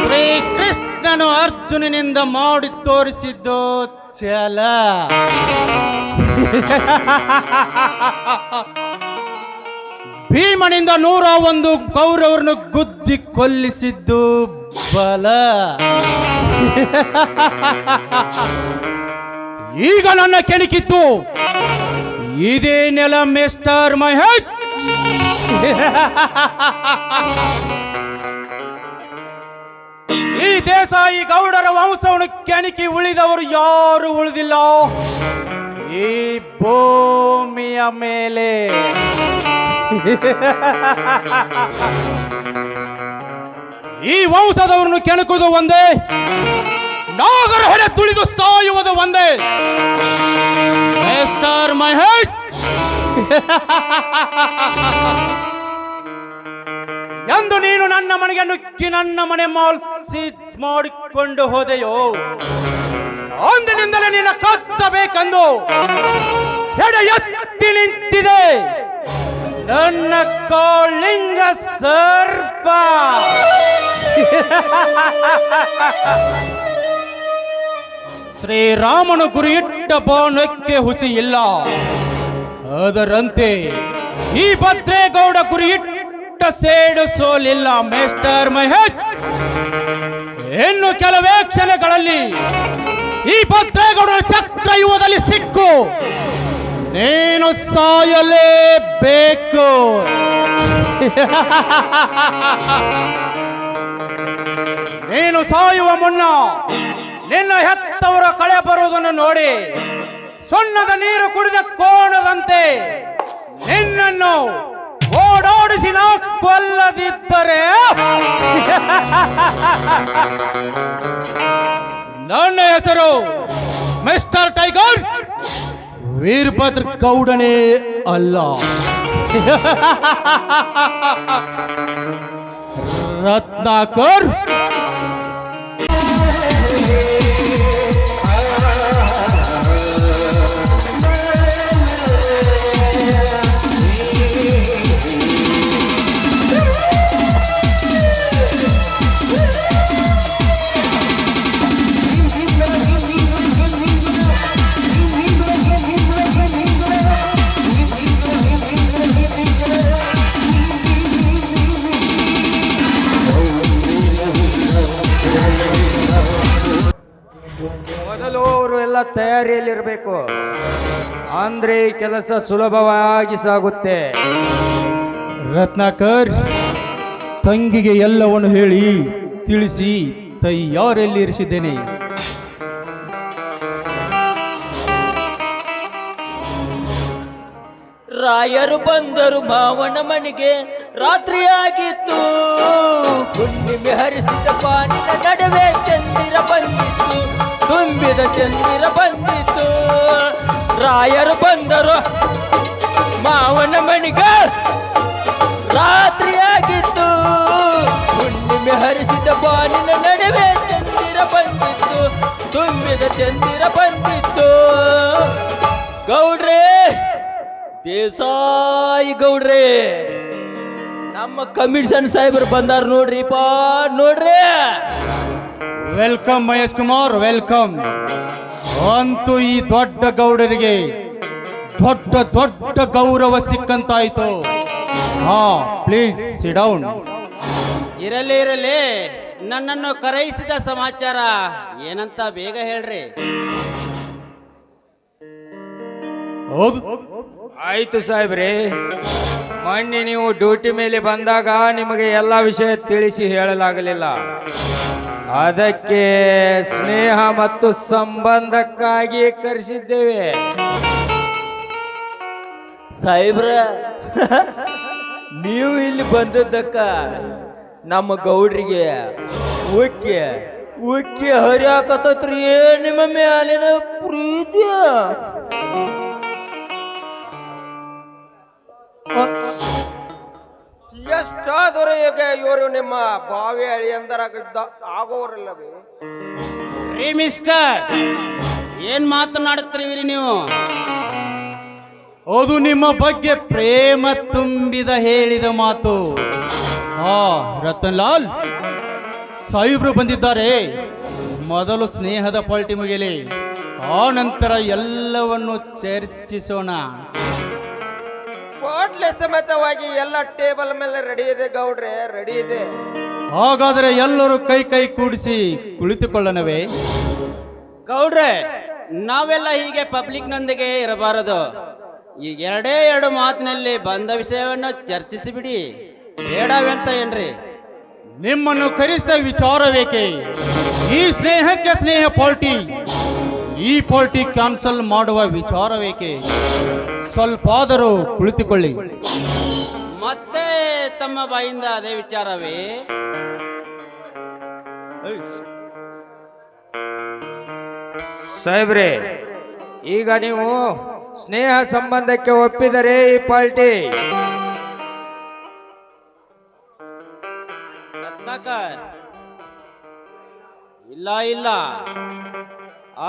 ಶ್ರೀಕೃಷ್ಣನು ಅರ್ಜುನನಿಂದ ಮಾಡಿ ತೋರಿಸಿದ್ದು ಛಲ. ಭೀಮನಿಂದ 101 ಕೌರವರನ್ನು ಗುದ್ದಿ ಕೊಲ್ಲಿಸಿದ್ದು ಬಲ. ಈಗ ನನ್ನ ಕೆಣಕಿತ್ತು ಇದೇ ನೆಲ ಮಿಸ್ಟರ್ ಮಹೇಶ್. ಈ ದೇಸಾಯಿ ಗೌಡರ ವಂಶವನ್ನು ಕೆಣಕಿ ಉಳಿದವರು ಯಾರು ಉಳಿದಿಲ್ಲ ಈ ಭೂಮಿಯ ಮೇಲೆ. ಈ ವಂಶದವರನ್ನು ಕೆಣಕುವುದು ಒಂದೇ, ನಾಗರ ಹೊಡೆ ತುಳಿದು ಸಾಯುವುದು ಒಂದೇ ಮಿಸ್ಟರ್ ಮಹೇಶ್. ಎಂದು ನೀನು ನನ್ನ ಮನೆಗೆ ನುಗ್ಗಿ ನನ್ನ ಮನೆ ಮಾಲ್ಸಿ ಮಾಡಿಕೊಂಡು ಹೋದೆಯೋ ಅಂದಿನಿಂದಲೇ ನಿನ್ನ ಕಚ್ಚಬೇಕೆಂದು ಎಡೆ ಎತ್ತಿ ನಿಂತಿದೆ ನನ್ನ ಕಾಳಿಂಗ ಸರ್ಪ. ಶ್ರೀರಾಮನು ಗುರಿ ಇಟ್ಟ ಬಾಣಕ್ಕೆ ಹುಸಿ ಇಲ್ಲ, ಅದರಂತೆ ಈ ಭದ್ರೇಗೌಡ ಗುರಿ ಇಟ್ಟ ಸೇಡು ಸೋಲಿಲ್ಲ ಮಿಸ್ಟರ್ ಮಹೇಶ್. ಇನ್ನು ಕೆಲವೇ ಕ್ಷಣಗಳಲ್ಲಿ ಈ ಭದ್ರೇಗೌಡರ ಚಕ್ರವ್ಯೂಹದಲ್ಲಿ ಸಿಕ್ಕು ನೀನು ಸಾಯಲೇಬೇಕು. ನೀನು ಸಾಯುವ ಮುನ್ನ ನಿನ್ನ ಹೆತ್ತವರ ಕಳೆ ಬರುವುದನ್ನು ನೋಡಿ ಸುಣ್ಣದ ನೀರು ಕುಡಿದ ಕೋಣದಂತೆ ನಿನ್ನನ್ನು ಓಡಾಡಿಸಿ ನಾ ಕೊಲ್ಲದಿದ್ದರೆ ನನ್ನ ಹೆಸರು ಮಿಸ್ಟರ್ ಟೈಗರ್ ವೀರಭದ್ರ ಗೌಡನೇ ಅಲ್ಲ, ರತ್ನಾಕರ್. ಮೊದಲು ಅವರು ಎಲ್ಲ ತಯಾರಿಯಲ್ಲಿರಬೇಕು, ಅಂದ್ರೆ ಕೆಲಸ ಸುಲಭವಾಗಿ ಸಾಗುತ್ತೆ. ರತ್ನಾಕರ್, ತಂಗಿಗೆ ಎಲ್ಲವನ್ನು ಹೇಳಿ ತಿಳಿಸಿ ತಯಾರಿಯಲ್ಲಿ ಇರಿಸಿದ್ದೇನೆ. ರಾಯರು ಬಂದರು ಮಾವನ ಮನೆಗೆ, ರಾತ್ರಿಯಾಗಿತ್ತು. ಹುಣ್ಣಿಮೆ ಹರಿಸಿದ ಪಾನಿನ ನಡುವೆ ಚಂದಿರ ಬಂದಿತ್ತು, ತುಂಬಿದ ಚಂದಿರ ಬಂದಿತ್ತು. ರಾಯರು ಬಂದರು ಮಾವನ ಮನೆಗೆ, ರಾತ್ರಿಯಾಗಿತ್ತು. ಹುಣ್ಣಿಮೆ ಹರಿಸಿದ ಪಾನಿನ ನಡುವೆ ಚಂದಿರ ಬಂದಿತ್ತು, ತುಂಬಿದ ಚಂದಿರ ಬಂದಿತ್ತು. ಗೌಡ್ರೇ, ದೇಸಾಯಿ ಗೌಡ್ರೆ, ನಮ್ಮ ಕಮಿಷನ್ ಸಾಹೇಬರು ಬಂದಾರ ನೋಡ್ರಿಪ್ಪ, ನೋಡ್ರಿ. Welcome Mahesh Kumar, welcome. ಅಂತೂ ಈ ದೊಡ್ಡ ಗೌಡರಿಗೆ ದೊಡ್ಡ ದೊಡ್ಡ ಗೌರವ ಸಿಕ್ಕಂತಾಯ್ತು. ಹಾ, ಪ್ಲೀಸ್ ಸಿಟ್ ಡೌನ್. ಇರಲಿ, ನನ್ನನ್ನು ಕರೆಯಿಸಿದ ಸಮಾಚಾರ ಏನಂತ ಬೇಗ ಹೇಳ್ರಿ. ಹೌದು, ಆಯ್ತು ಸಾಹೇಬ್ರೆ, ಮೊನ್ನೆ ನೀವು ಡ್ಯೂಟಿ ಮೇಲೆ ಬಂದಾಗ ನಿಮಗೆ ಎಲ್ಲ ವಿಷಯ ತಿಳಿಸಿ ಹೇಳಲಾಗಲಿಲ್ಲ. ಅದಕ್ಕೆ ಸ್ನೇಹ ಮತ್ತು ಸಂಬಂಧಕ್ಕಾಗಿ ಕರೆಸಿದ್ದೇವೆ. ಸಾಹೇಬ್ರ, ನೀವು ಇಲ್ಲಿ ಬಂದದ್ದಕ್ಕ ನಮ್ಮ ಗೌಡ್ರಿಗೆ ಉಕ್ಕಿ ಉಕ್ಕಿ ಹರಿಯಾಕತ್ತೈತ್ರಿ ನಿಮ್ಮ ಮ್ಯಾಲಿನ ಪ್ರೀತಿ. ಎಷ್ಟಾದರೂ ಈಗ ಇವರು ನಿಮ್ಮ ಬಾವಿ ಅಳಿಯಂದರಾಗಿದ್ದ ಆಗೋರಲ್ಲವೇ? ರೀ ಮಿಸ್ಟರ್, ಏನ್ ಮಾತನಾಡುತ್ತೀರಿ ನೀವು? ಅದು ನಿಮ್ಮ ಬಗ್ಗೆ ಪ್ರೇಮ ತುಂಬಿದ ಹೇಳಿದ ಮಾತು. ರತನ್ ಲಾಲ್, ಸಾಹೇಬ್ರು ಬಂದಿದ್ದಾರೆ. ಮೊದಲು ಸ್ನೇಹದ ಪಾರ್ಟಿ ಮುಗಿಯಲಿ, ಆ ನಂತರ ಎಲ್ಲವನ್ನು ಚರ್ಚಿಸೋಣ. ಬಾಟ್ಲೆ ಸಮೇತವಾಗಿ ಎಲ್ಲ ಟೇಬಲ್ ಮೇಲೆ ರೆಡಿ ಇದೆ ಗೌಡ್ರೆ, ರೆಡಿ ಇದೆ. ಹಾಗಾದರೆ ಎಲ್ಲರೂ ಕೈ ಕೈ ಕೂಡಿಸಿ ಕುಳಿತುಕೊಳ್ಳನವೇ? ಗೌಡ್ರೆ, ನಾವೆಲ್ಲ ಹೀಗೆ ಪಬ್ಲಿಕ್ನೊಂದಿಗೆ ಇರಬಾರದು. ಈ ಎರಡೇ ಎರಡು ಮಾತಿನಲ್ಲಿ ಬಂದ ವಿಷಯವನ್ನು ಚರ್ಚಿಸಿಬಿಡಿ, ಬೇಡವೆಂತ ಏನ್ರಿ? ನಿಮ್ಮನ್ನು ಕರೆಸಿದ ವಿಚಾರವೇಕೆ? ಈ ಸ್ನೇಹಕ್ಕೆ ಸ್ನೇಹ ಪಾರ್ಟಿ, ಈ ಪಾರ್ಟಿ ಕ್ಯಾನ್ಸಲ್ ಮಾಡುವ ವಿಚಾರವೇಕೆ? ಸ್ವಲ್ಪಾದರೂ ಕುಳಿತುಕೊಳ್ಳಿ. ಮತ್ತೆ ತಮ್ಮ ಬಾಯಿಂದ ಅದೇ ವಿಚಾರವೇ? ಸಾಹೇಬ್ರೆ, ಈಗ ನೀವು ಸ್ನೇಹ ಸಂಬಂಧಕ್ಕೆ ಒಪ್ಪಿದರೆ ಈ ಪಾರ್ಟಿ ರತ್ನಾಕರ್, ಇಲ್ಲ ಇಲ್ಲ,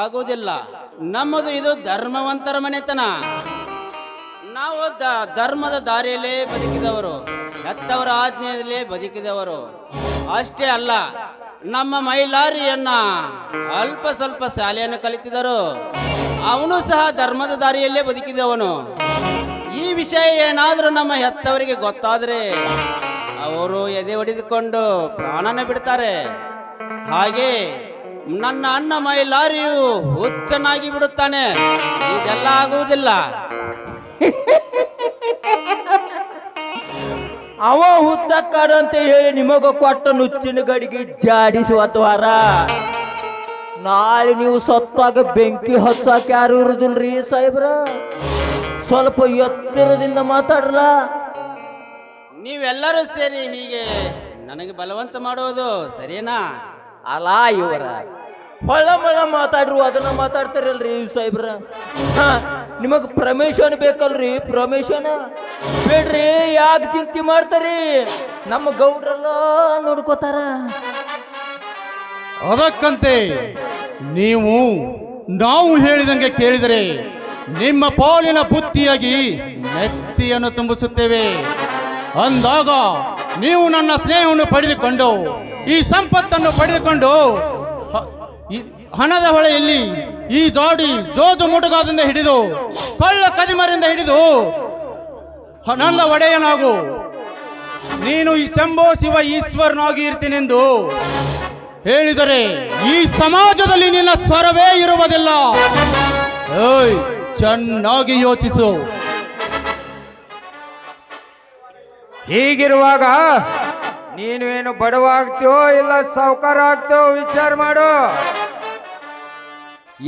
ಆಗುವುದಿಲ್ಲ. ನಮ್ಮದು ಇದು ಧರ್ಮವಂತರ ಮನೆತನ. ನಾವು ಧರ್ಮದ ದಾರಿಯಲ್ಲೇ ಬದುಕಿದವರು, ಹೆತ್ತವರ ಆಜ್ಞೆಯಲ್ಲೇ ಬದುಕಿದವರು. ಅಷ್ಟೇ ಅಲ್ಲ, ನಮ್ಮ ಮೈಲಾರಿಯನ್ನ ಅಲ್ಪ ಸ್ವಲ್ಪ ಶಾಲೆಯನ್ನು ಕಲಿತಿದರು. ಅವನು ಸಹ ಧರ್ಮದ ದಾರಿಯಲ್ಲೇ ಬದುಕಿದವನು. ಈ ವಿಷಯ ಏನಾದರೂ ನಮ್ಮ ಹೆತ್ತವರಿಗೆ ಗೊತ್ತಾದರೆ ಅವರು ಎದೆ ಹೊಡೆದುಕೊಂಡು ಪ್ರಾಣನ ಬಿಡ್ತಾರೆ. ಹಾಗೆ ನನ್ನ ಅಣ್ಣ ಮೈಲಾರಿಯು ಹುಚ್ಚನಾಗಿ ಬಿಡುತ್ತಾನೆ. ಇದೆಲ್ಲ ಆಗುವುದಿಲ್ಲ. ಅವ ಹುಚ್ಚಕ್ಕಾಡ ಅಂತ ಹೇಳಿ ನಿಮಗ ಕೊಟ್ಟ ನುಚ್ಚಿನ ಗಡಿಗೆ ಜಾಡಿಸುವ ದ್ವಾರ. ನಾಳೆ ನೀವು ಸತ್ತಾಗ ಬೆಂಕಿ ಹಚ್ಚಾಕ ಯಾರು ಇರುದಿಲ್ರಿ ಸಾಹೇಬ್ರ. ಸ್ವಲ್ಪ ಎತ್ತರದಿಂದ ಮಾತಾಡ್ರಲ್ಲ. ನೀವೆಲ್ಲರೂ ಸೇರಿ ಹೀಗೆ ನನಗೆ ಬಲವಂತ ಮಾಡುವುದು ಸರಿನಾ? ಅಲ್ಲ ಇವರ ಹೊಳ ಮಳ ಮಾತಾಡ್ರು ಅದನ್ನ ಮಾತಾಡ್ತಾರಲ್ರಿ ಸಾಹೇಬ್ರ. ನಿಮಗ್ ಪ್ರಮೇಶನ್ ಬೇಕಲ್ರಿ? ಪ್ರಮೇಶನ್ ಬೇಡ್ರಿ, ಯಾಕೆ ಚಿಂತೆ ಮಾಡ್ತಾರಿ? ನಮ್ಮ ಗೌಡ್ರೆಲ್ಲ ನೋಡ್ಕೋತಾರ. ಅದಕ್ಕಂತೆ ನಾವು ಹೇಳಿದಂಗೆ ಕೇಳಿದರೆ ನಿಮ್ಮ ಪಾಲಿನ ಬುತ್ತಿಯಾಗಿ ನೆತ್ತಿಯನ್ನು ತುಂಬಿಸುತ್ತೇವೆ. ಅಂದಾಗ ನೀವು ನನ್ನ ಸ್ನೇಹವನ್ನು ಪಡೆದುಕೊಂಡು ಈ ಸಂಪತ್ತನ್ನು ಪಡೆದುಕೊಂಡು ಈ ಹಣದ ಹೊಳೆಯಲ್ಲಿ ಈ ಜಾಡಿ ಜೋಜು ಮುಟುಗಾದಿಂದ ಹಿಡಿದು ಕಳ್ಳ ಕದಿಮರಿಂದ ಹಿಡಿದು ನನ್ನ ಒಡೆಯನಾಗು. ನೀನು ಈ ಶಂಭೋ ಶಿವ ಈಶ್ವರನಾಗಿ ಇರ್ತೀನೆಂದು ಹೇಳಿದರೆ ಈ ಸಮಾಜದಲ್ಲಿ ನಿನ್ನ ಸ್ವರವೇ ಇರುವುದಿಲ್ಲ. ಏಯ್, ಚೆನ್ನಾಗಿ ಯೋಚಿಸು. ಹೀಗಿರುವಾಗ ನೀನು ಏನು ಬಡವ ಆಗ್ತೀಯೋ ಇಲ್ಲ ಸಾವುಕಾರ ಆಗ್ತೀಯೋ ವಿಚಾರ ಮಾಡು.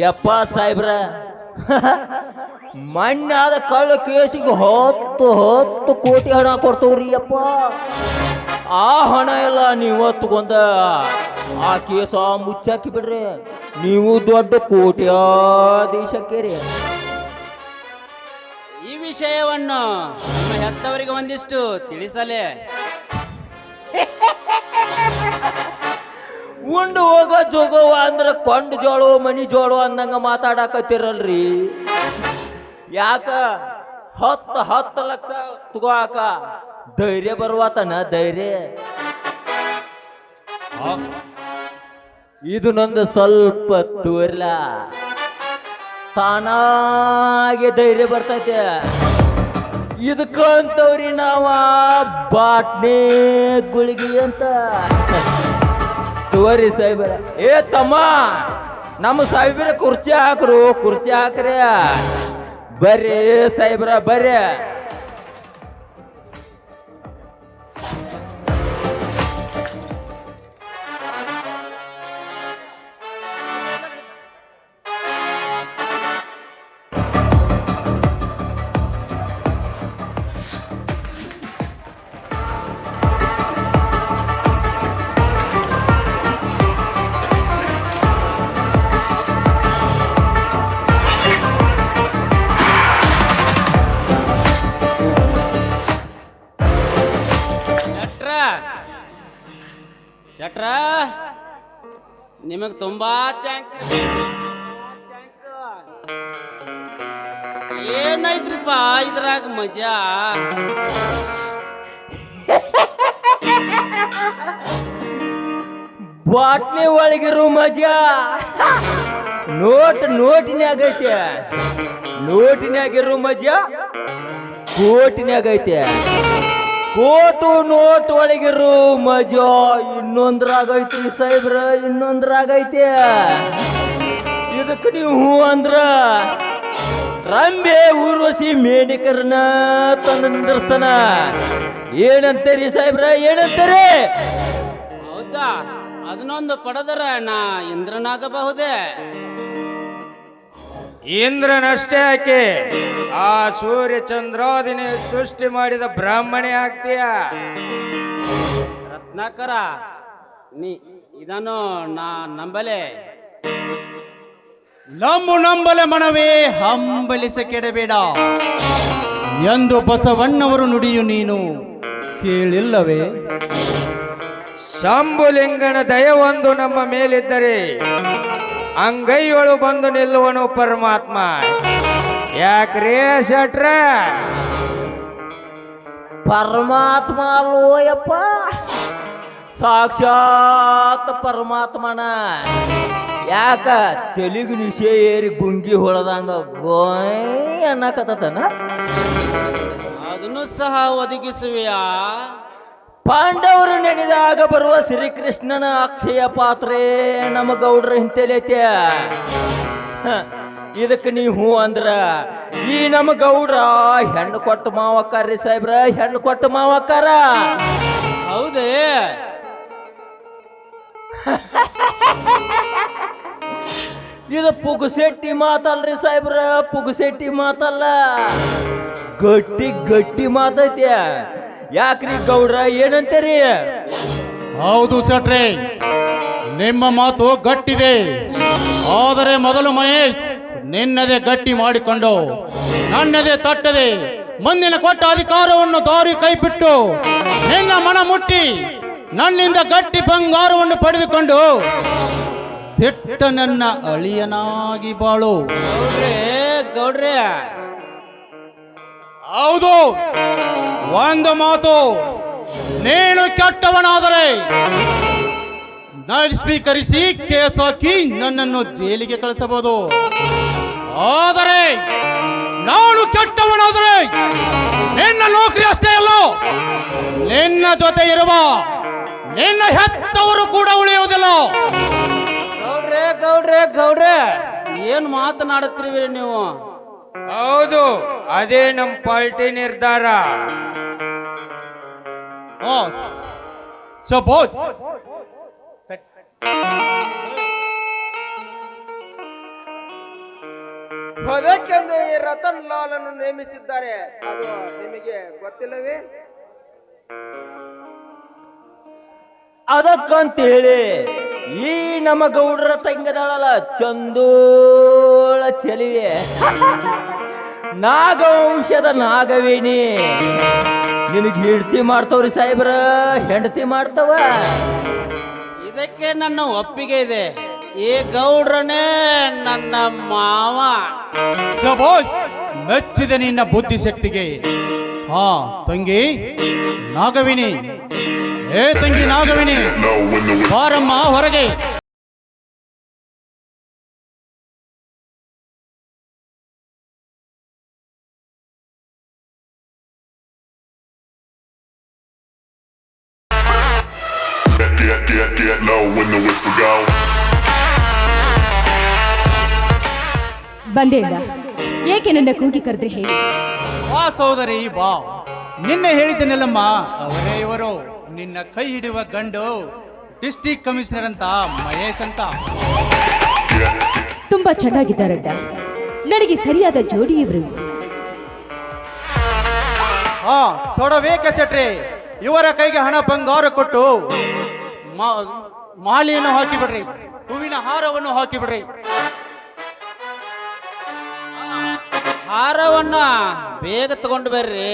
ಯಪ್ಪ ಸಾಹೇಬ್ರ, ಮಣ್ಣಾದ ಕಳ್ಳ ಕೇಸಿಗೆ 10 ಕೋಟಿ ಹಣ ಕೊಡ್ತವ್ರಿ ಅಪ್ಪ. ಆ ಹಣ ಎಲ್ಲ ನೀವು ತಗೊಂಡ ಆ ಕೇಸ ಮುಚ್ಚಾಕಿ ಬಿಡ್ರಿ. ನೀವು ದೊಡ್ಡ ಕೋಟ್ಯಾಧೀಶಕ್ಕೇರಿ. ಈ ವಿಷಯವನ್ನು ನಮ್ಮ ಹೆತ್ತವರಿಗೆ ಒಂದಿಷ್ಟು ತಿಳಿಸಲೇ. ಉಂಡು ಹೋಗೋ ಜೋಗವ ಅಂದ್ರೆ ಕೊಂಡ ಜೋಳು ಮನಿ ಜೋಳು ಅಂದಂಗ ಮಾತಾಡಕತ್ತಿರಲ್ರಿ. ಯಾಕ 10 ಲಕ್ಷ ತಗೋಕ ಧೈರ್ಯ ಬರುವತನ? ಧೈರ್ಯ ಇದು ನಂದು ಸ್ವಲ್ಪ ತೋರ್ಲ, ತಾನಾಗೆ ಧೈರ್ಯ ಬರ್ತೈತೆ. ಇದಕ್ಕಂತವ್ರಿ ನಾವ ಬಾಟ್ನೆ ಗುಳಿಗಿ ಅಂತ ತೋರಿ ಸಾಹೇಬ್ರ. ಏ ತಮ್ಮ, ನಮ್ಮ ಸಾಹೇಬ್ರ ಕುರ್ಚಿ ಹಾಕ್ರು, ಕುರ್ಚಿ ಹಾಕ್ರಿ. ಬರ್ರಿ ಸಾಹೇಬ್ರ ಬರ್ರಿ. ಶೆಟ್ರ ನಿಮಗೆ ತುಂಬಾ ಥ್ಯಾಂಕ್ಸ್. ಏನೈತ್ರಿಪ್ಪ ಇದ್ರಾಗ ಮಜಾ? ಬಾಟ್ಲಿ ಒಳಗಿರೋ ಮಜಾ ನೋಟಿನ್ಯಾಗ ಐತೆ. ನೋಟಿನ್ಯಾಗಿರೋ ಮಜಾ ಕೋಟಿನ್ಯಾಗ ಐತೆ. ಕೋಟು ನೋಟ್ ಒಳಗಿರೋ ಮಜಾ ಇನ್ನೊಂದ್ರಾಗೈತಿ ಸಾಹೇಬ್ರ, ಇನ್ನೊಂದ್ರಾಗೈತೆ. ಇದಕ್ಕೆ ನೀವು ಹೂ ಅಂದ್ರ ರಂಬೆ ಊರ್ವಶಿ ಮೇಡಿಕರನ್ನ ತಂದು ನಿಂದಿರ್ಸ್ತಾನ. ಏನಂತೀರಿ ಸಾಹೇಬ್ರ, ಏನಂತೀರಿ? ಹೌದಾ? ಅದನ್ನೊಂದು ಪಡೆದರ ನಾ ಇಂದ್ರನಾಗಬಹುದೇ? ಇಂದ್ರನಷ್ಟೇ ಯಾಕೆ, ಆ ಸೂರ್ಯ ಚಂದ್ರಾದಿನಿ ಸೃಷ್ಟಿ ಮಾಡಿದ ಬ್ರಾಹ್ಮಣಿ ಆಗ್ತೀಯ. ರತ್ನಾಕರ, ನೀ ಇದನ್ನು ನಾ ನಂಬಲೆ. ನಂಬಲೆ ಮನವೇ ಹಂಬಲಿಸ ಕೆಡಬೇಡ ಎಂದು ಬಸವಣ್ಣವರು ನುಡಿಯು ನೀನು ಕೇಳಿಲ್ಲವೇ? ಶಂಭುಲಿಂಗನ ದಯವೊಂದು ನಮ್ಮ ಮೇಲಿದ್ದರೆ ಅಂಗೈಯೊಳು ಬಂದು ನಿಲ್ಲುವನು ಪರಮಾತ್ಮ. ಯಾಕ್ರೇ ಶೆಟ್ರ? ಪರಮಾತ್ಮ ಅಲ್ಲೋಯಪ್ಪ, ಸಾಕ್ಷಾತ್ ಪರಮಾತ್ಮನ. ಯಾಕ ತೆಲುಗು ನಿಶೆ ಏರಿ ಗುಂಗಿ ಹೊಳದಂಗ ಗೋಯ್ ಅನ್ನಕತ್ತನ? ಅದನ್ನು ಸಹ ಒದಗಿಸುವೆಯಾ? ಪಾಂಡವರು ನೆನೆದಾಗ ಬರುವ ಶ್ರೀಕೃಷ್ಣನ ಅಕ್ಷಯ ಪಾತ್ರೆ ನಮ್ಮ ಗೌಡ್ರ ಹಿಂತೆಲೈತೆ. ಇದಕ್ಕೆ ನೀವು ಹೂ ಅಂದ್ರ ಈ ನಮ್ಮ ಗೌಡ್ರ ಹೆಣ್ಣು ಕೊಟ್ಟ ಮಾವಕ್ಕಾರ್ರಿ ಸಾಹೇಬ್ರ, ಹೆಣ್ಣು ಕೊಟ್ಟ ಮಾವಕ್ಕಾರ. ಹೌದೇ? ಇದು ಪುಗುಸೆಟ್ಟಿ ಮಾತಲ್ರಿ ಸಾಹೇಬ್ರ, ಪುಗುಸೆಟ್ಟಿ ಮಾತಲ್ಲ, ಗಟ್ಟಿ ಗಟ್ಟಿ ಮಾತೈತಿ. ಯಾಕ್ರಿ ಗೌಡ್ರ, ಏನಂತೀರಿ? ಹೌದು ಶೆಟ್ರೆ, ನಿಮ್ಮ ಮಾತು ಗಟ್ಟಿದೆ. ಆದರೆ ಮೊದಲು ಮಹೇಶ್ ನಿನ್ನದೇ ಗಟ್ಟಿ ಮಾಡಿಕೊಂಡು ನನ್ನದೇ ತಟ್ಟದೆ ಮುಂದಿನ ಕೊಟ್ಟ ಅಧಿಕಾರವನ್ನು ದಾರಿ ಕೈಬಿಟ್ಟು ನಿನ್ನ ಮನ ಮುಟ್ಟಿ ನನ್ನಿಂದ ಗಟ್ಟಿ ಬಂಗಾರವನ್ನು ಪಡೆದುಕೊಂಡು ದಿಟ್ಟ ನನ್ನ ಅಳಿಯನಾಗಿ ಬಾಳು. ಗೌಡ್ರೆ, ಗೌಡ್ರೆ, ಹೌದು, ಒಂದು ಮಾತು, ನೀನು ಕೆಟ್ಟವನಾದರೆ ಸ್ವೀಕರಿಸಿ ಕೇಸ್ ಹಾಕಿ ನನ್ನನ್ನು ಜೈಲಿಗೆ ಕಳಿಸಬಹುದು. ಆದರೆ ನಾನು ಕೆಟ್ಟವನಾದರೆ ನಿನ್ನ ನೌಕರಿ ಅಷ್ಟೇ ಅಲ್ಲ, ನಿನ್ನ ಜೊತೆ ಇರುವ ನಿನ್ನ ಹೆತ್ತವರು ಕೂಡ ಉಳಿಯುವುದಿಲ್ಲ. ಗೌಡ್ರೆ, ಗೌಡ್ರೆ, ಗೌಡ್ರೆ, ಏನ್ ಮಾತನಾಡುತ್ತಿರುವಿರಿ ನೀವು? ಹೌದು, ಅದೇ ನಮ್ಮ ಪಾರ್ಟಿ ನಿರ್ಧಾರ. ಸಪೋಸ್ ಅದಕ್ಕೆಂದು ಈ ರತನ್ ಲಾಲ್ ಅನ್ನು ನೇಮಿಸಿದ್ದಾರೆ, ಅದು ನಿಮಗೆ ಗೊತ್ತಿಲ್ಲವೇ? ಅದಕ್ಕಂತೇಳಿ ಈ ನಮ್ಮ ಗೌಡ್ರ ತಂಗದಳಲ್ಲ ಚಂದೋಳ ಚೆಲುವೆ ನಾಗವಂಶದ ನಾಗವೇಣಿ ನಿನಗೆ ಹೆಂಡತಿ ಮಾಡ್ತವ್ರಿ ಸಾಹೇಬ್ರ, ಹೆಂಡತಿ ಮಾಡ್ತವ. ಇದಕ್ಕೆ ನನ್ನ ಒಪ್ಪಿಗೆ ಇದೆ. ಈ ಗೌಡ್ರನೇ ನನ್ನ ಮಾವ. ಸಪೋಸ್ ಮೆಚ್ಚಿದೆ ನಿನ್ನ ಬುದ್ಧಿಶಕ್ತಿಗೆ. ಹಾ ತಂಗಿ ನಾಗವಿನಿ, ಏ ತಂಗಿ ನಾಗವಿನಿ, ಬಾರಮ್ಮ ಹೊರಗೆ. Get low when the whistle go. ಬಂದೇ ಇಲ್ಲ, ಏಕೆ ನನ್ನ ಕೂಗಿ ಕರೆದ್ರೆ ಹೇಳಿ? ಬಾ ಸೋದರಿ ಬಾ, ನಿನ್ನೆ ಹೇಳಿದ್ದೆನಲ್ಲಮ್ಮ, ಅವರೇ ಇವರು ನಿನ್ನ ಕೈ ಹಿಡಿಯುವ ಗಂಡು ಡಿಸ್ಟ್ರಿಕ್ಟ್ ಕಮಿಷನರ್ ಅಂತ ಮಹೇಶ್ ಅಂತ. ತುಂಬಾ ಚೆನ್ನಾಗಿದ್ದಾರಡ್ಡ, ನನಗೆ ಸರಿಯಾದ ಜೋಡಿ ಇವರು. ಹಾ ತೊಡಬೇಕ ಶೆಟ್ರೆ, ಇವರ ಕೈಗೆ ಹಣ ಬಂಗಾರ ಕೊಟ್ಟು ಮಾಲೆಯನ್ನು ಹಾಕಿಬಿಡ್ರಿ, ಹೂವಿನ ಹಾರವನ್ನು ಹಾಕಿಬಿಡ್ರಿ. ಹಾರವನ್ನ ಬೇಗ ತಗೊಂಡು ಬರ್ರಿ.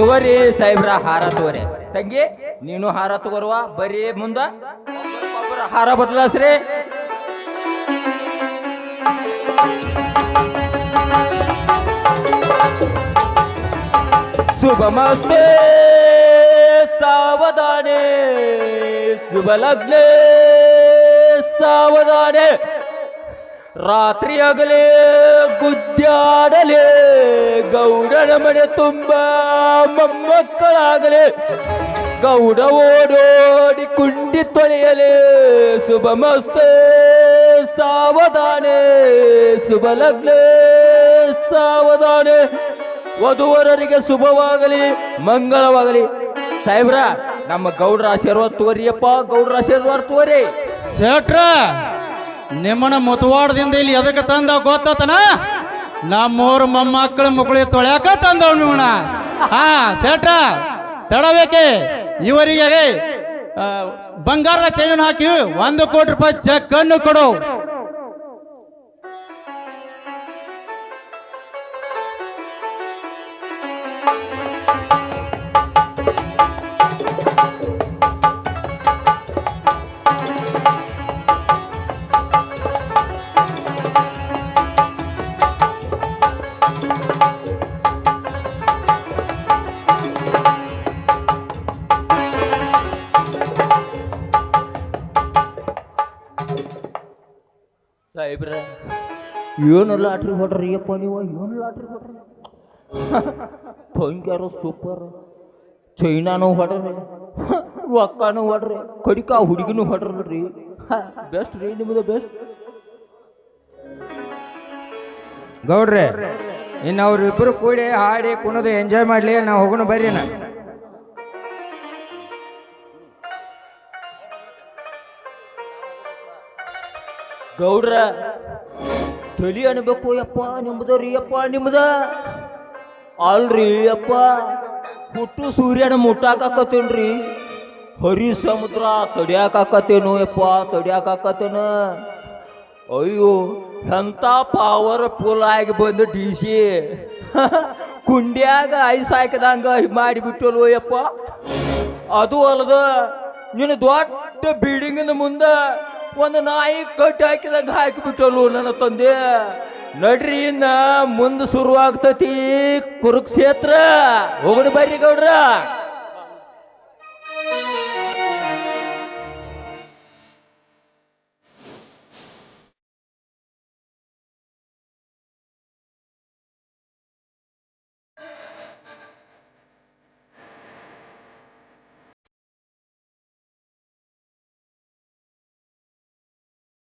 ತಗೋರಿ ಸಾಹೇಬ್ರ ಹಾರ ತಗೋರಿ. ತಂಗಿ ನೀನು ಹಾರ ತಗೋರುವ ಬರೀ ಮುಂದ ಒಬ್ಬರ ಹಾರ ಬದಲಾಸ್ರಿ. ಶುಭಮಸ್ತೆ ಸಾವಧಾನೆ ಶುಭ ಲಗ್ನ ಸಾವಧಾನೆ. ರಾತ್ರಿ ಆಗಲೇ ಗುದ್ದಾಡಲೇ ಗೌಡನ ಮನೆ ತುಂಬ ಮೊಮ್ಮಕ್ಕಳಾಗಲೇ ಗೌಡ ಓಡೋಡಿ ಕುಂಡಿ ತೊಳೆಯಲೇ. ಶುಭ ಮಸ್ತೆ ಸಾವಧಾನೆ ಶುಭ ಲಗ್ನ ಸಾವಧಾನೆ. ವಧುವರರಿಗೆ ಶುಭವಾಗಲಿ ಮಂಗಳವಾಗಲಿ. ಸಾಹೇಬ್ರ ನಮ್ಮ ಗೌಡ್ರ ಆಶೀರ್ವಾದ ತೋರಿಯಪ್ಪ, ಗೌಡ್ರ ಆಶೀರ್ವಾದ ತೋರಿ. ಸೇಟ್ರ ನಿಮ್ಮನ ಮುತವಾಡದಿಂದ ಇಲ್ಲಿ ಎದಕ್ಕೆ ತಂದ ಗೊತ್ತತನ? ನಮ್ಮೂರು ಮೊಮ್ಮಕ್ಕಳ ಮಕ್ಕಳಿಗೆ ತೊಳ್ಯಾಕ ತಂದವ್ ನಿಮ್ಮನ. ಹಾ ಸೇಟ್ರ ತಡಬೇಕೆ ಇವರಿಗೆ ಬಂಗಾರದ ಚೈನ್ ಹಾಕಿ 1 ಕೋಟಿ ರೂಪಾಯಿ ಚೆಕ್ ಅನ್ನು ಕೊಡು. ಸಾಹೇಬ್ರ ಏನು ಲಾಟ್ರಿ ಹೊಡ್ರಿ ಅಪ್ಪ ನೀವು, ಏನು ಲಾಟ್ರಿ ಹೊಡ್ರಿ. ಭಯಂಕರ ಸೂಪರ್ ಚೈನಾನು ಹೊಡ್ರಿ, ರೊಕ್ಕನೂ ಹೊಡ್ರಿ, ಕಡಿಕ ಹುಡುಗಿನೂ ಹೊಡ್ರಿ. ಬೆಸ್ಟ್ ರೀ ನಿಮ್ಮದು ಬೆಸ್ಟ್. ಗೌಡ್ರೆ ಇನ್ನು ಅವ್ರಿಬ್ರು ಕೂಡಿ ಹಾಡಿ ಕುಣದು ಎಂಜಾಯ್ ಮಾಡ್ಲಿ. ನಾವು ಹೋಗೋಣ ಬರ್ರಿ. ಗೌಡ್ರ ತಲಿ ಅನ್ಬೇಕು ಯಪ್ಪ ನಿಮ್ದ ರೀ ಅಪ್ಪ ನಿಮ್ದ ಅಲ್ರಿ ಅಪ್ಪ. ಹುಟ್ಟು ಸೂರ್ಯನ ಮುಟ್ಟಾಕತ್ತೇನ್ರಿ, ಹರಿ ಸಮುದ್ರ ತಡಿಯಾಕತ್ತೇನು ಯಪ್ಪ ತಡಿಯಾಕತ್ತೇನ. ಅಯ್ಯೋ ಎಂತ ಪವರ್ಫುಲ್ ಆಗಿ ಬಂದು DC ಕುಂಡ್ಯಾಗ ಐಸ್ ಹಾಕಿದಂಗ ಮಾಡಿಬಿಟ್ಟಲ್ವ ಯಪ್ಪ. ಅದು ಅಲ್ಲದ ನೀನು ದೊಡ್ಡ ಬಿಲ್ಡಿಂಗಿನ ಮುಂದೆ ಒಂದು ನಾಯಿ ಕಟ್ಟಿ ಹಾಕಿದಾಗ ಹಾಕಿಬಿಟ್ಟಲು ನನ್ನ ತಂದೆ. ನಡ್ರಿ ಇನ್ನ ಮುಂದೆ ಶುರುವಾಗ್ತತಿ ಕುರುಕ್ಷೇತ್ರ. ಹೋಗೋಣ ಬರ್ರಿ ಗೌಡ್ರ.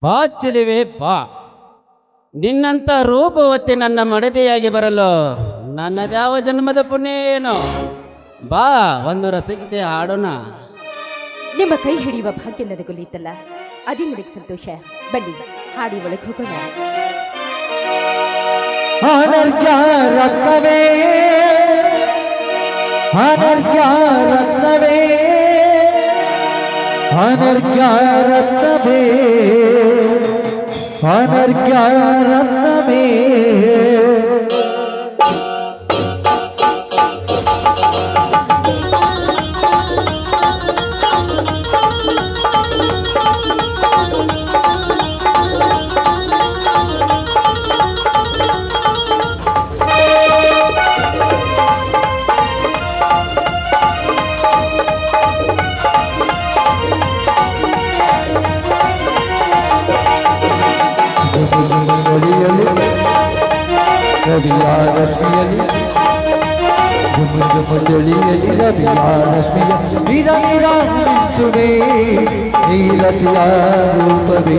ಬಾ ಚೆಲುವೆ ಬಾ, ನಿನ್ನಂತ ರೂಪವತಿ ನನ್ನ ಮಡದಿಯಾಗಿ ಬರಲು ನನ್ನದ್ಯಾವ ಜನ್ಮದ ಪುಣ್ಯ ಏನು. ಬಾ ಒಂದು ರಸಗೀತೆ ಹಾಡೋಣ. ನಿಮ್ಮ ಕೈ ಹಿಡಿಯುವ ಭಾಗ್ಯ ನನಗೊಲಿಯಿತಲ್ಲ, ಅದೇ ನನಗೆ ಸಂತೋಷ. ಬನ್ನಿ ಹಾಡಿ ಒಳಗೆ ಹೋಗೋಣ. ಅನರ್ಘ್ಯ ರತ್ನವೇ ಅನರ್ಘ್ಯ ರತ್ನವೇ ಅನರ್ಘ್ಯ ರತ್ನವೇ ಅನರ್ಘ್ಯ ರತ್ನವೇ. ರವಿಯ ರಶ್ಮಿಯಲಿ ಜುಮು ಜುಮು ಚಳಿಯಲಿ ರವಿಯ ರಶ್ಮಿಯ ನೀರ ನೀರ ಮಿಂಚುವೆ ನೀರತಿಯ ರೂಪವೇ.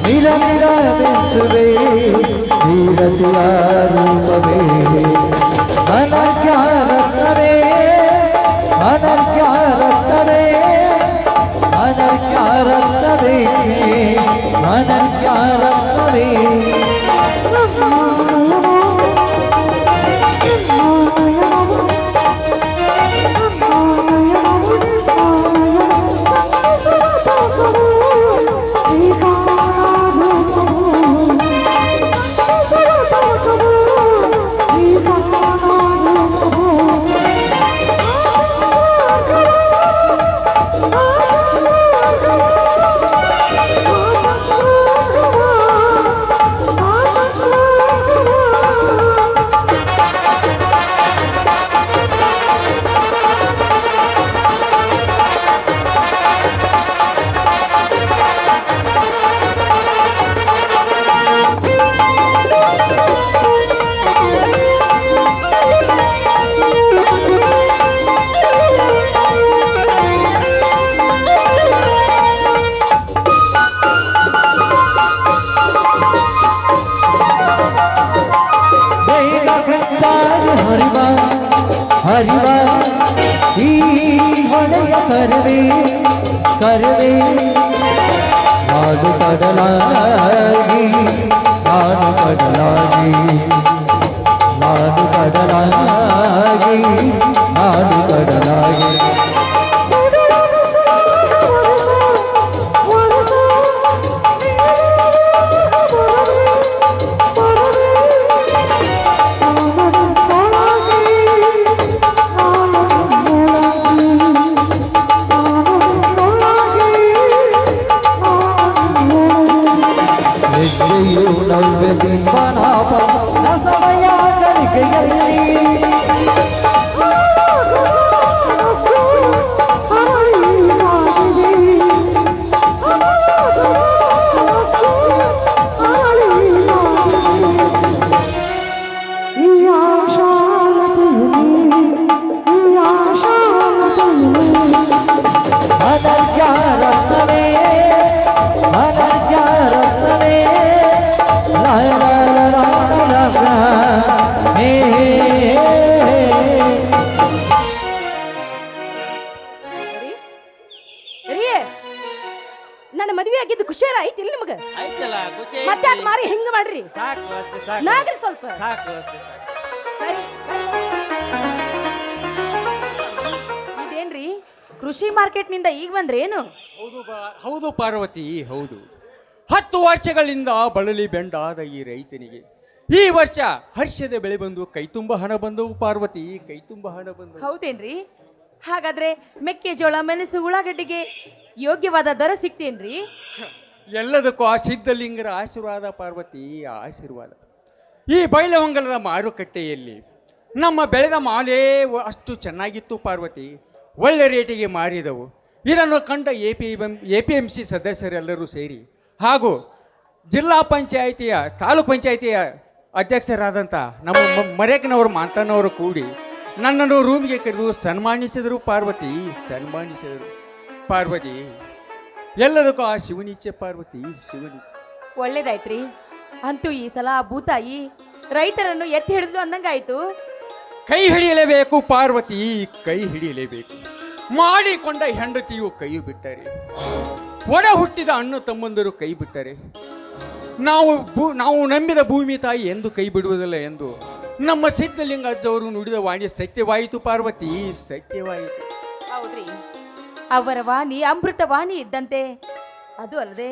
ನೀರ ನೀರ ಮಿಂಚುವೆ ನೀರತಿಯ ರೂಪವೇ. ಅನರ್ಘ್ಯ ರತ್ನವೇ ಅನರ್ಘ್ಯ ರತ್ನವೇ ಅನರ್ಘ್ಯ ರತ್ನವೇ ಅನರ್ಘ್ಯ ರತ್ನವೇ. ಕರುವೆ ಕರುವೆ ನಾಡು ಕಡಲಾಗಿ ನಾಡು ಕಡಲಾಗಿ ನಾಡು ಕಡಲಾಗಿ ನಾಡು ಕಡಲಾಗಿ ನನ್ನ ಮದುವೆ ಆಗಿದ್ದು ಖುಷಿಯಾರ ಐತಿ ಇಲ್ಲಿ ನಿಮಗ ಆಯ್ತಲ್ಲ ಖುಷಿ ಮತ್ತೆ ಯಾಕೆ ಮಾರಿ ಹಿಂಗ ಮಾಡ್ರಿ ಸಾಕು ಅಷ್ಟೇ ಸಾಕು ನಾಗ್ರಿ ಸ್ವಲ್ಪ ಸಾಕು ಅಷ್ಟೇ ಸಾಕು ಸರಿ ಇದೇನ್ರಿ ಕೃಷಿ ಮಾರ್ಕೆಟ್ ನಿಂದ ಈಗ ಬಂದ್ರಿ ಏನು ಹೌದು ಪಾರ್ವತಿ ಹೌದು. 10 ವರ್ಷಗಳಿಂದ ಬಳಲಿ ಬೆಂಡಾದ ಈ ರೈತನಿಗೆ ಈ ವರ್ಷ ಹರ್ಷದ ಬೆಳೆ ಬಂದು ಕೈ ತುಂಬ ಹಣ ಬಂದವು ಪಾರ್ವತಿ, ಕೈ ತುಂಬ ಹಣ ಬಂದವು. ಹೌದೇನ್ರಿ? ಹಾಗಾದ್ರೆ ಮೆಕ್ಕೆಜೋಳ ಮೆಣಸು ಉಳ್ಳಾಗಡ್ಡಿಗೆ ಯೋಗ್ಯವಾದ ದರ ಸಿಗ್ತೇನ್ರಿ? ಎಲ್ಲದಕ್ಕೂ ಆ ಸಿದ್ಧಲಿಂಗರ ಆಶೀರ್ವಾದ ಪಾರ್ವತಿ, ಆಶೀರ್ವಾದ. ಈ ಬೈಲಹೊಂಗಲದ ಮಾರುಕಟ್ಟೆಯಲ್ಲಿ ನಮ್ಮ ಬೆಳೆದ ಮಾಲೇ ಅಷ್ಟು ಚೆನ್ನಾಗಿತ್ತು ಪಾರ್ವತಿ, ಒಳ್ಳೆ ರೇಟಿಗೆ ಮಾರಿದವು. ಇದನ್ನು ಕಂಡ APMC ಸದಸ್ಯರೆಲ್ಲರೂ ಸೇರಿ ಹಾಗೂ ಜಿಲ್ಲಾ ಪಂಚಾಯಿತಿಯ ತಾಲೂಕ್ ಪಂಚಾಯಿತಿಯ ಅಧ್ಯಕ್ಷರಾದಂಥ ನಮ್ಮ ಮರೇಕನವರು ಮಾಂತನವರು ಕೂಡಿ ನನ್ನನ್ನು ರೂಮಿಗೆ ಕರೆದು ಸನ್ಮಾನಿಸಿದರು ಪಾರ್ವತಿ, ಸನ್ಮಾನಿಸಿದರು ಪಾರ್ವತಿ. ಎಲ್ಲದಕ್ಕೂ ಆ ಶಿವನಿಚ್ಛೆ ಪಾರ್ವತಿ, ಶಿವನಿಚ್ಛೆ. ಒಳ್ಳೇದಾಯ್ತ್ರಿ. ಅಂತೂ ಈ ಸಲ ಭೂತಾಯಿ ರೈತರನ್ನು ಎತ್ತಿ ಹಿಡಿದು ಅಂದಂಗಾಯ್ತು. ಕೈ ಹಿಡಿಯಲೇಬೇಕು ಪಾರ್ವತಿ, ಕೈ ಹಿಡಿಯಲೇಬೇಕು. ಮಾಡಿಕೊಂಡ ಹೆಂಡತಿಯು ಕೈ ಬಿಟ್ಟರೆ, ಒಡ ಹುಟ್ಟಿದ ಅಣ್ಣ ತಮ್ಮಂದರು ಕೈ ಬಿಟ್ಟರೆ, ನಾವು ನಂಬಿದ ಭೂಮಿ ತಾಯಿ ಎಂದು ಕೈ ಬಿಡುವುದಿಲ್ಲ ಎಂದು ನಮ್ಮ ಸಿದ್ಧಲಿಂಗ ಅಜ್ಜವರು ನುಡಿದ ವಾಣಿ ಸತ್ಯವಾಯಿತು ಪಾರ್ವತಿ, ಸತ್ಯವಾಯಿತು. ಹೌದ್ರಿ, ಅವರ ವಾಣಿ ಅಮೃತ ವಾಣಿ ಇದ್ದಂತೆ. ಅದು ಅಲ್ಲದೆ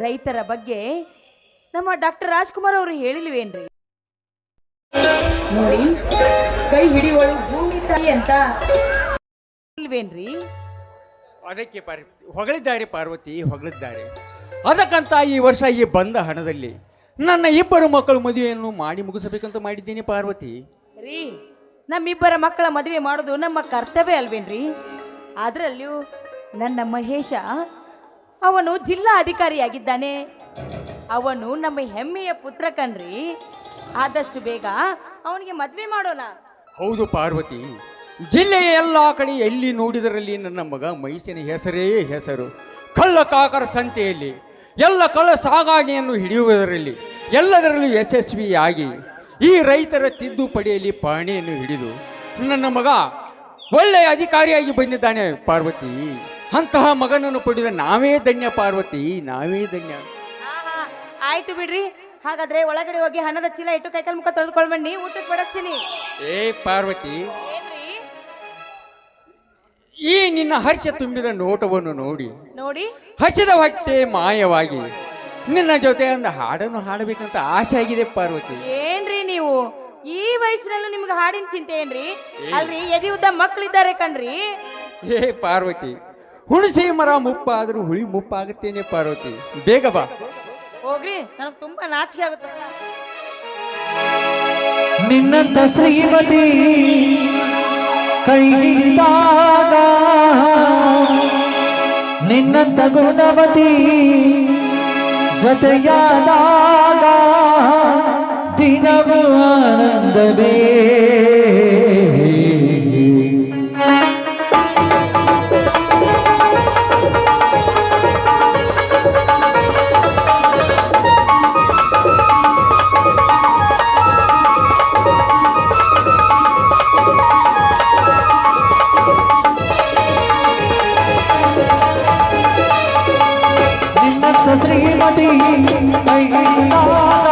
ರೈತರ ಬಗ್ಗೆ ನಮ್ಮ ಡಾಕ್ಟರ್ ರಾಜ್ಕುಮಾರ್ ಅವರು ಹೇಳಿಲ್ವೇನ್ರಿ? ನೋಡಿ, ಕೈ ಹಿಡಿಯೋಳು ಭೂಮಿ ತಾಯಿ ಅಂತ ಇಲ್ವೇನ್ರಿ? ಅದಕ್ಕೆ ಹೊಗಳಿದ್ದಾರೆ ಪಾರ್ವತಿ, ಹೊಗಳಿದ್ದಾರೆ. ಅದಕ್ಕಂತ ಈ ವರ್ಷ ಈ ಬಂದ ಹಣದಲ್ಲಿ ನನ್ನ 2 ಮಕ್ಕಳ ಮದುವೆಯನ್ನು ಮಾಡಿ ಮುಗಿಸಬೇಕಂತ ಮಾಡಿದ್ದೀನಿ ಪಾರ್ವತಿ. ರೀ, ನಮ್ಮಿಬ್ಬರ ಮಕ್ಕಳ ಮದುವೆ ಮಾಡೋದು ನಮ್ಮ ಕರ್ತವ್ಯ ಅಲ್ವೇನ್ರಿ? ಅದರಲ್ಲಿಯೂ ನನ್ನ ಮಹೇಶ ಅವನು ಜಿಲ್ಲಾ ಅಧಿಕಾರಿಯಾಗಿದ್ದಾನೆ. ಅವನು ನಮ್ಮ ಹೆಮ್ಮೆಯ ಪುತ್ರ ಕಣ್ರಿ. ಆದಷ್ಟು ಬೇಗ ಅವನಿಗೆ ಮದುವೆ ಮಾಡೋಣ. ಹೌದು ಪಾರ್ವತಿ, ಜಿಲ್ಲೆಯ ಎಲ್ಲ ಕಡೆ ಎಲ್ಲಿ ನೋಡಿದರಲ್ಲಿ ನನ್ನ ಮಗ ಮಹೇಶನ ಹೆಸರೇ ಹೆಸರು. ಕಳ್ಳ ಕಾಕರ ಸಂತೆಯಲ್ಲಿ ಎಲ್ಲ ಕಳ್ಳ ಸಾಗಾಣಿಯನ್ನು ಹಿಡಿಯುವುದರಲ್ಲಿ ಎಲ್ಲದರಲ್ಲೂ ಯಶಸ್ವಿಯಾಗಿ ಈ ರೈತರ ತಿದ್ದುಪಡಿಯಲ್ಲಿ ಪಾಣಿಯನ್ನು ಹಿಡಿದು ನನ್ನ ಮಗ ಒಳ್ಳೆಯ ಅಧಿಕಾರಿಯಾಗಿ ಬಂದಿದ್ದಾನೆ ಪಾರ್ವತಿ. ಅಂತಹ ಮಗನನ್ನು ಪಡೆದ ನಾವೇ ಧನ್ಯ ಪಾರ್ವತಿ, ನಾವೇ ಧನ್ಯ. ಆಯ್ತು ಬಿಡ್ರಿ. ಹಾಗಾದ್ರೆ ಒಳಗಡೆ ಹೋಗಿ ಹಣದ ಚೀಲ ಇಟ್ಟು ಕೈಕಾಲು ಮುಖ ತೊಳೆದುಕೊಳ್ಬನ್ನಿ, ಊಟಕ್ಕೆ ಬಡಿಸ್ತೀನಿ. ಏ ಪಾರ್ವತಿ, ಈ ನಿನ್ನ ಹರ್ಷ ತುಂಬಿದ ನೋಟವನ್ನು ನೋಡಿ ನೋಡಿ ಹಸಿದ ಹೊಟ್ಟೆ ಮಾಯವಾಗಿ ನಿನ್ನ ಜೊತೆ ಒಂದು ಹಾಡನ್ನು ಹಾಡಬೇಕಂತ ಆಸೆ ಆಗಿದೆ ಪಾರ್ವತಿ. ಏನ್ರಿ ನೀವು ಈ ವಯಸ್ಸಿನಲ್ಲೂ ನಿಮ್ಗೆ ಹಾಡಿನ ಚಿಂತೆ ಏನ್ರಿ? ಅಲ್ರಿ, ಎದಿ ಉದ್ದ ಮಕ್ಕಳಿದ್ದಾರೆ ಕಣ್ರಿ. ಏ ಪಾರ್ವತಿ, ಹುಣಸೆ ಮರ ಮುಪ್ಪಾದ್ರೂ ಹುಳಿ ಮುಪ್ಪಾಗುತ್ತೇನೆ ಪಾರ್ವತಿ, ಬೇಗ ಬಾ. ಹೋಗ್ರಿ, ನನಗೆ ತುಂಬಾ ನಾಚಿಕೆ ಆಗುತ್ತೆ. ನಿನ್ನಂತ ಶ್ರೀಮತಿ ಕೈ ಹಿಡಿದಾಗ, ನಿನ್ನಂತ ಗುಣವತಿ ಜೊತೆಯಾದಾಗ ದಿನವೂ ಆನಂದವೇ. ಶ್ರೀಮತಿ ಕೈ ಹಿಡಿದಾಗ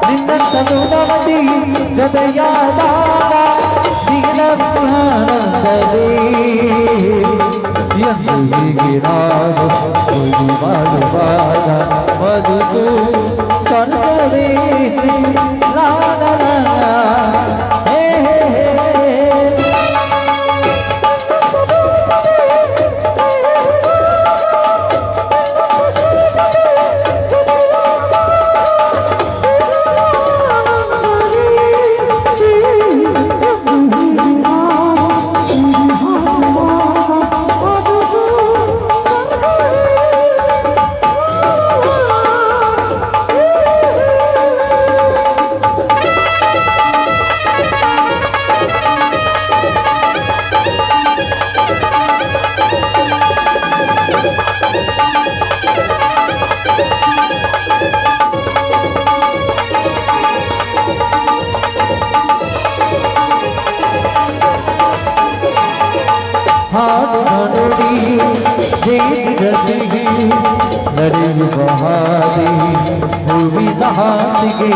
ನಿನ್ನಂತ ಗುಣವತಿ ಜೊತೆಯಾದಾಗ ದಿನವೇ ಎಂದು ಹೀಗೆ ನಾನು ಮುಗಿ ಮಾಡುವಾಗ ಬದುಕು ಸ್ವರ್ಗವೇ ಹೇ ಹೇ ಹೇ ಹಾಡುಡಿ ಜೇಡಿದ ಸಿಹಿ ನಡೆಯುವ ಹಾದಿ ಹೂವಿನ ಹಾಸಿಗೆ